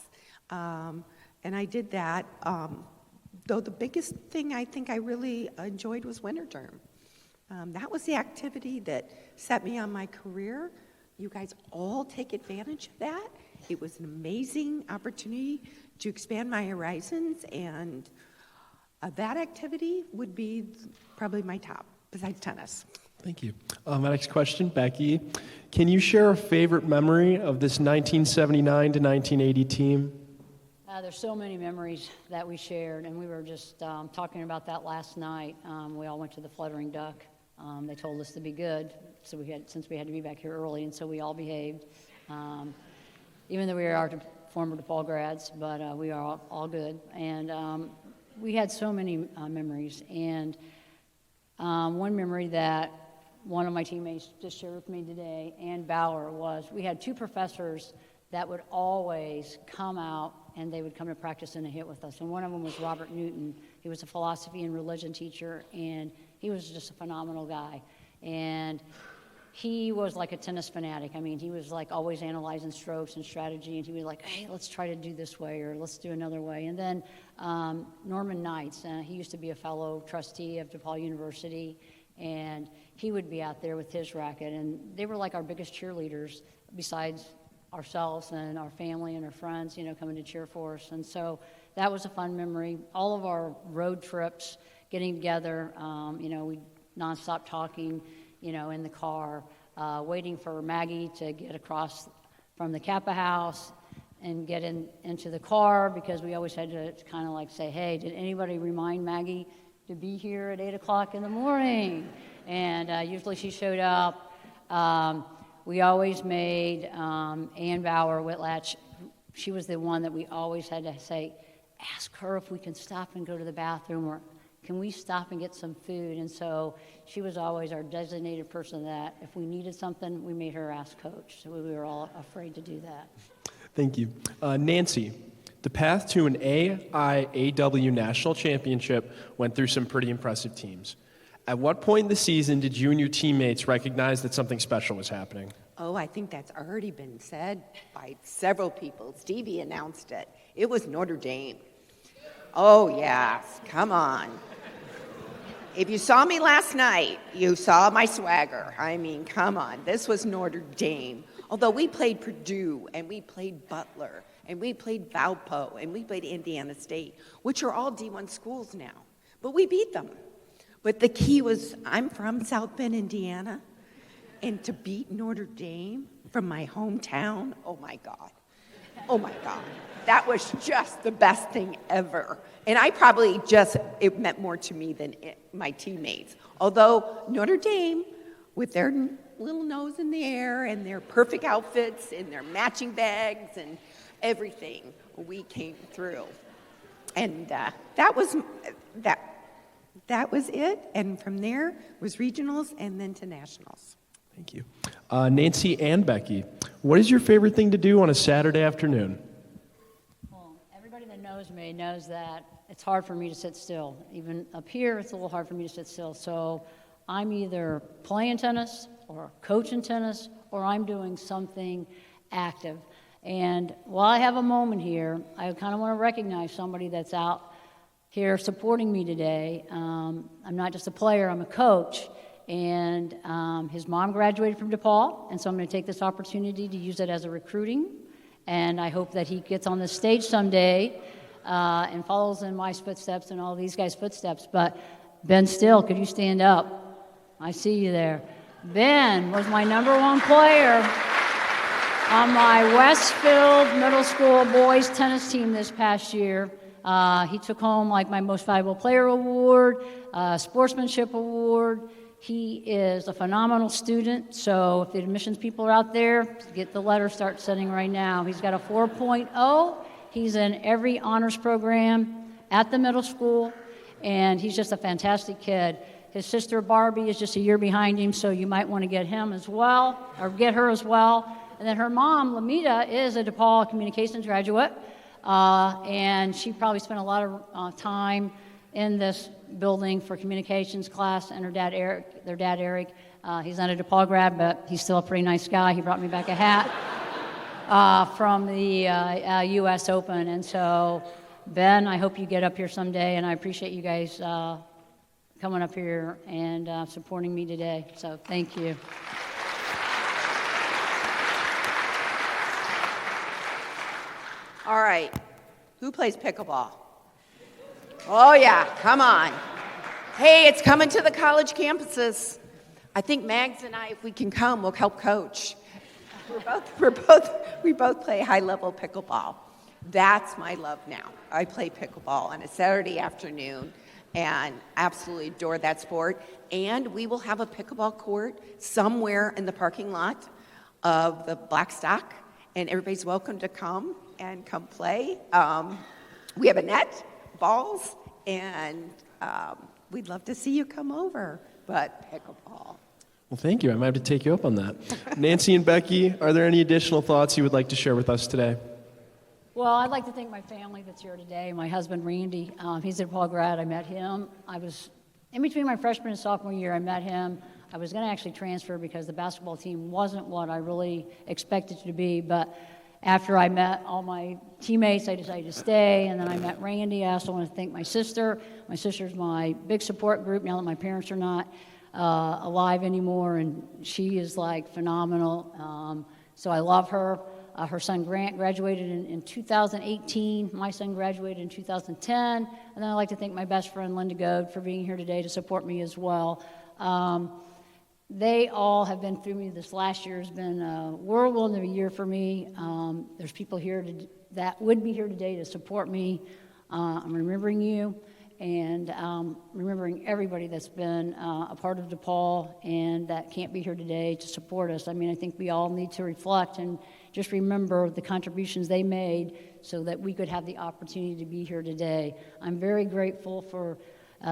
And I did that, though the biggest thing I think I really enjoyed was winter term. That was the activity that set me on my career. You guys all take advantage of that. It was an amazing opportunity to expand my horizons, and that activity would be probably my top, besides tennis. Thank you. My next question, Becky. Can you share a favorite memory of this 1979 to 1980 team? There's so many memories that we shared, and we were just talking about that last night. We all went to the Fluttering Duck. They told us to be good, so since we had to be back here early, and so we all behaved. Even though we are former DePauw grads, but we are all good. And we had so many memories. And one memory that one of my teammates just shared with me today, Ann Bauer, was we had 2 professors that would always come out and they would come to practice and hit with us. And one of them was Robert Newton. He was a philosophy and religion teacher, and he was just a phenomenal guy. And he was like a tennis fanatic. I mean, he was like always analyzing strokes and strategy, and he was like, hey, let's try to do this way, or let's do another way. And then Norman Knights, he used to be a fellow trustee of DePauw University, and he would be out there with his racket, and they were like our biggest cheerleaders besides ourselves and our family and our friends, coming to cheer for us. And so that was a fun memory. All of our road trips, getting together, we nonstop talking, in the car, waiting for Maggie to get across from the Kappa House and get into the car, because we always had to kind of like say, hey, did anybody remind Maggie to be here at 8 o'clock in the morning? And usually she showed up. We always made Ann Bauer Whitlatch, she was the one that we always had to say, ask her if we can stop and go to the bathroom, or can we stop and get some food? And so she was always our designated person that if we needed something, we made her ask Coach. So we were all afraid to do that. Thank you. Nancy, the path to an AIAW national championship went through some pretty impressive teams. At what point in the season did you and your teammates recognize that something special was happening? Oh, I think that's already been said by several people. Stevie announced it. It was Notre Dame. Oh, yes, come on. If you saw me last night, you saw my swagger. I mean, come on. This was Notre Dame. Although we played Purdue, and we played Butler, and we played Valpo, and we played Indiana State, which are all D1 schools now. But we beat them. But the key was, I'm from South Bend, Indiana, and to beat Notre Dame from my hometown, oh my God. Oh my God. That was just the best thing ever. And it meant more to me than my teammates. Although Notre Dame, with their little nose in the air and their perfect outfits and their matching bags and everything, we came through. And that was it. And from there was regionals and then to nationals. Thank you. Nancy and Becky, what is your favorite thing to do on a Saturday afternoon? Well, everybody that knows me knows that it's hard for me to sit still. Even up here, it's a little hard for me to sit still. So I'm either playing tennis or coaching tennis, or I'm doing something active. And while I have a moment here, I kind of want to recognize somebody that's out here supporting me today. I'm not just a player, I'm a coach. And his mom graduated from DePauw, and so I'm going to take this opportunity to use it as a recruiting. And I hope that he gets on the stage someday and follows in my footsteps and all these guys' footsteps. But Ben Still, could you stand up? I see you there. Ben was my #1 player on my Westfield Middle School boys tennis team this past year. He took home like my Most Valuable Player Award, Sportsmanship Award. He is a phenomenal student, so if the admissions people are out there, get the letter, start sending right now. He's got a 4.0. He's in every honors program at the middle school, and he's just a fantastic kid. His sister Barbie is just a year behind him, so you might want to get him as well, or get her as well. And then her mom, Lamita, is a DePauw communications graduate, and she probably spent a lot of time in this building for communications class, and their dad Eric, he's not a DePauw grad, but he's still a pretty nice guy. He brought me back a hat from the U.S. Open. And so, Ben, I hope you get up here someday, and I appreciate you guys coming up here and supporting me today. So thank you. All right. Who plays pickleball? Oh, yeah, come on. Hey, it's coming to the college campuses. I think Mags and I, if we can come, we'll help coach. We both play high-level pickleball. That's my love now. I play pickleball on a Saturday afternoon and absolutely adore that sport. And we will have a pickleball court somewhere in the parking lot of the Blackstock, and everybody's welcome to come and come play. We have a net, balls, and we'd love to see you come over, but pickleball. Well, thank you. I might have to take you up on that. Nancy and Becky, are there any additional thoughts you would like to share with us today? Well, I'd like to thank my family that's here today. My husband, Randy, he's a DePauw grad. I met him. I was in between my freshman and sophomore year. I met him. I was going to actually transfer because the basketball team wasn't what I really expected it to be, but after I met all my teammates, I decided to stay, and then I met Randy. I also want to thank my sister. My sister's my big support group now that my parents are not alive anymore, and she is like phenomenal. So I love her. Her son Grant graduated in 2018. My son graduated in 2010. And then I'd like to thank my best friend Linda Goad for being here today to support me as well. they all have been through me. This last year has been a whirlwind of a year for me. There's people here that would be here today to support me. I'm remembering you and remembering everybody that's been a part of DePauw and that can't be here today to support us. I mean, I think we all need to reflect and just remember the contributions they made so that we could have the opportunity to be here today. I'm very grateful for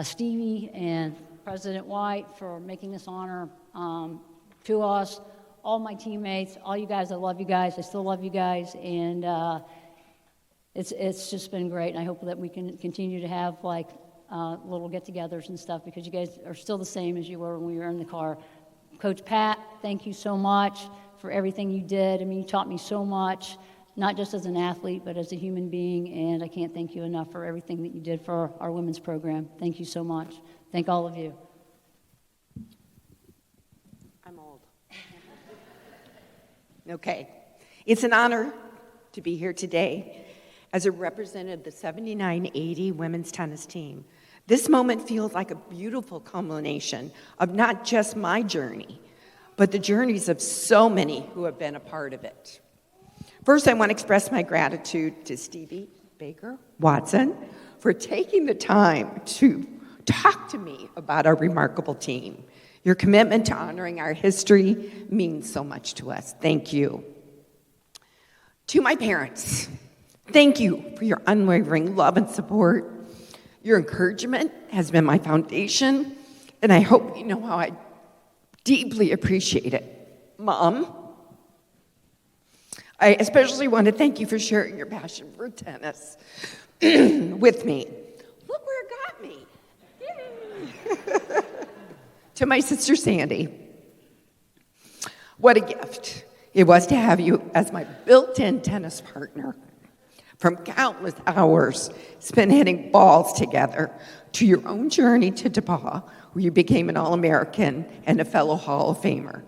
Stevie and President White for making this honor to us, all my teammates, all you guys. I love you guys. I still love you guys, and it's just been great. And I hope that we can continue to have like little get-togethers and stuff because you guys are still the same as you were when we were in the car. Coach Pat, thank you so much for everything you did. I mean, you taught me so much, not just as an athlete, but as a human being, and I can't thank you enough for everything that you did for our women's program. Thank you so much. Thank all of you. I'm old. Okay. It's an honor to be here today as a representative of the 79-80 women's tennis team. This moment feels like a beautiful culmination of not just my journey, but the journeys of so many who have been a part of it. First, I want to express my gratitude to Stevie Baker Watson for taking the time to talk to me about our remarkable team. Your commitment to honoring our history means so much to us. Thank you. To my parents, thank you for your unwavering love and support. Your encouragement has been my foundation, and I hope you know how I deeply appreciate it. Mom, I especially want to thank you for sharing your passion for tennis with me. Look where it got me. Yay. To my sister Sandy, what a gift it was to have you as my built-in tennis partner. From countless hours spent hitting balls together to your own journey to DePauw, where you became an All-American and a fellow Hall of Famer.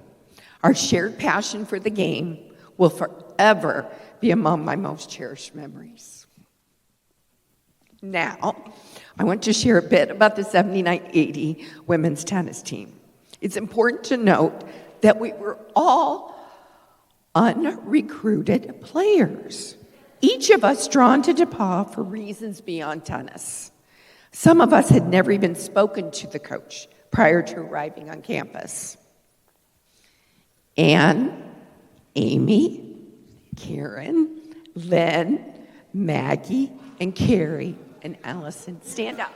Our shared passion for the game will forever be among my most cherished memories. Now, I want to share a bit about the 79-80 women's tennis team. It's important to note that we were all unrecruited players, each of us drawn to DePauw for reasons beyond tennis. Some of us had never even spoken to the coach prior to arriving on campus. Anne, Amy, Karen, Lynn, Maggie, and Carrie, and Allison, stand up.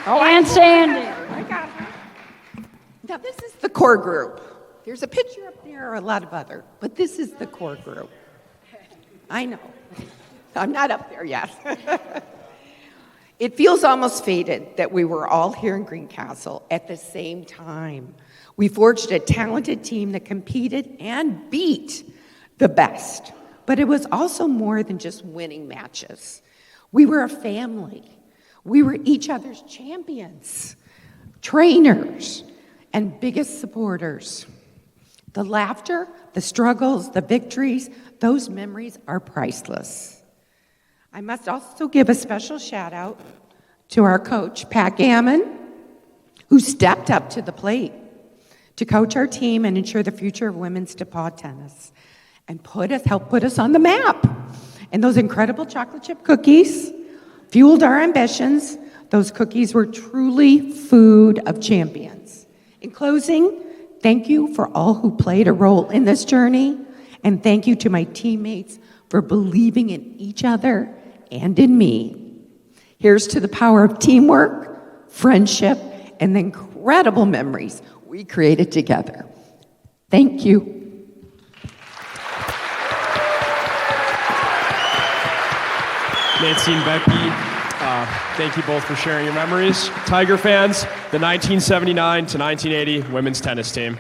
And Sandy. I got her. Now, this is the core group. There's a picture up there, or a lot of other, but this is the core group. I know. I'm not up there yet. It feels almost fated that we were all here in Greencastle at the same time. We forged a talented team that competed and beat the best. But it was also more than just winning matches. We were a family. We were each other's champions, trainers, and biggest supporters. The laughter, the struggles, the victories, those memories are priceless. I must also give a special shout out to our coach, Pat Gammon, who stepped up to the plate to coach our team and ensure the future of women's DePauw tennis and help put us on the map. And those incredible chocolate chip cookies fueled our ambitions. Those cookies were truly food of champions. In closing, thank you for all who played a role in this journey, and thank you to my teammates for believing in each other and in me. Here's to the power of teamwork, friendship, and the incredible memories we created together. Thank you. Nancy and Becky, thank you both for sharing your memories. Tiger fans, the 1979 to 1980 women's tennis team.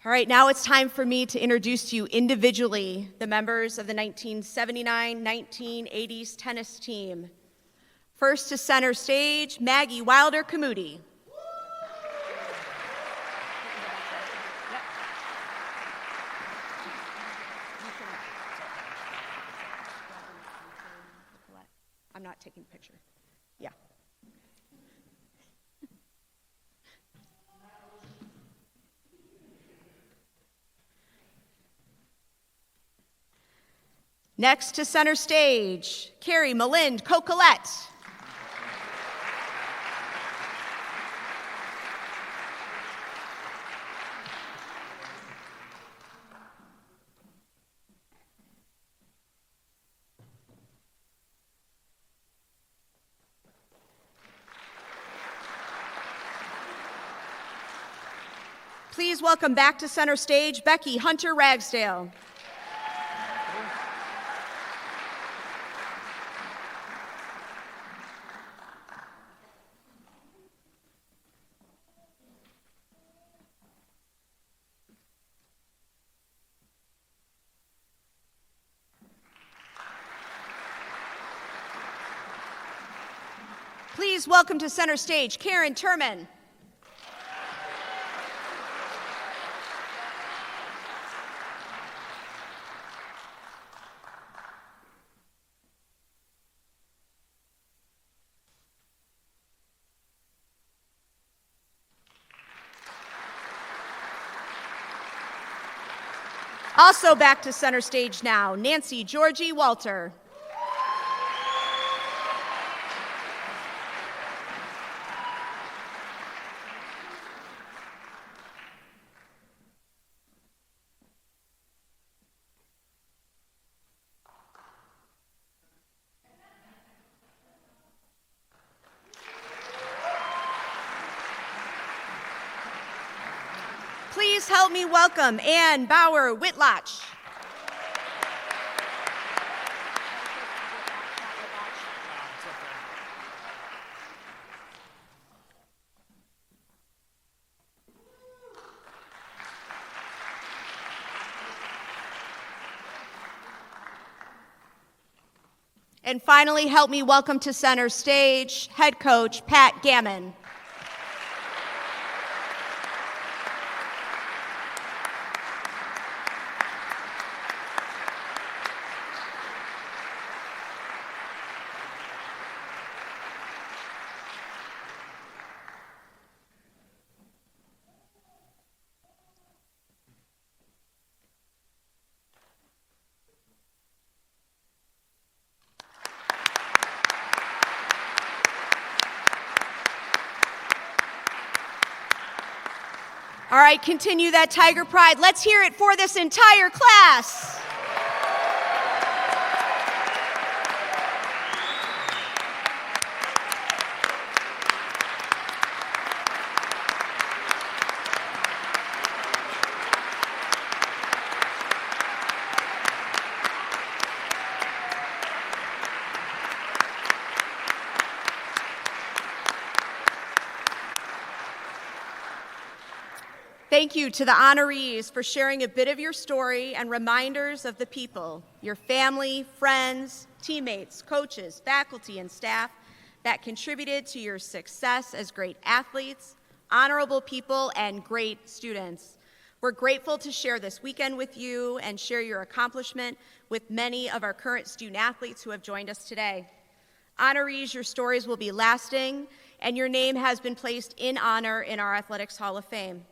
All right, now it's time for me to introduce to you individually the members of the 1979-1980s tennis team. First to center stage, Maggie Wilder-Camuti. I'm not taking a picture. Yeah. Next to center stage, Carrie Malind Cocolette. Please welcome back to center stage, Becky Hunter Ragsdale. Please welcome to center stage, Karen Turman. Also back to center stage now, Nancy Georgie Walter. Please help me welcome Ann Bauer Whitlatch. And finally, help me welcome to center stage, head coach Pat Gammon. All right, continue that Tiger Pride. Let's hear it for this entire class. Thank you to the honorees for sharing a bit of your story and reminders of the people, your family, friends, teammates, coaches, faculty, and staff that contributed to your success as great athletes, honorable people, and great students. We're grateful to share this weekend with you and share your accomplishment with many of our current student athletes who have joined us today. Honorees, your stories will be lasting, and your name has been placed in honor in our Athletics Hall of Fame.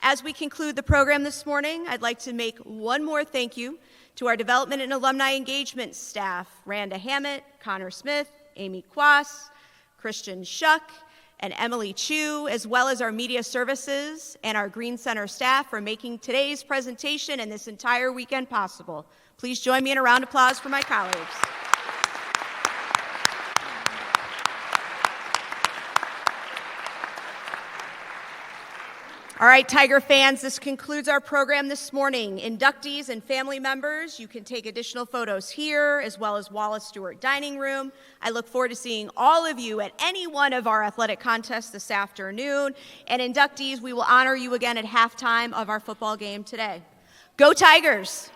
As we conclude the program this morning, I'd like to make one more thank you to our development and alumni engagement staff, Randa Hammett, Connor Smith, Amy Quass, Christian Shuck, and Emily Chu, as well as our media services and our Green Center staff for making today's presentation and this entire weekend possible. Please join me in a round of applause for my colleagues. All right, Tiger fans, this concludes our program this morning. Inductees and family members, you can take additional photos here as well as Wallace Stewart Dining Room. I look forward to seeing all of you at any one of our athletic contests this afternoon. And inductees, we will honor you again at halftime of our football game today. Go Tigers!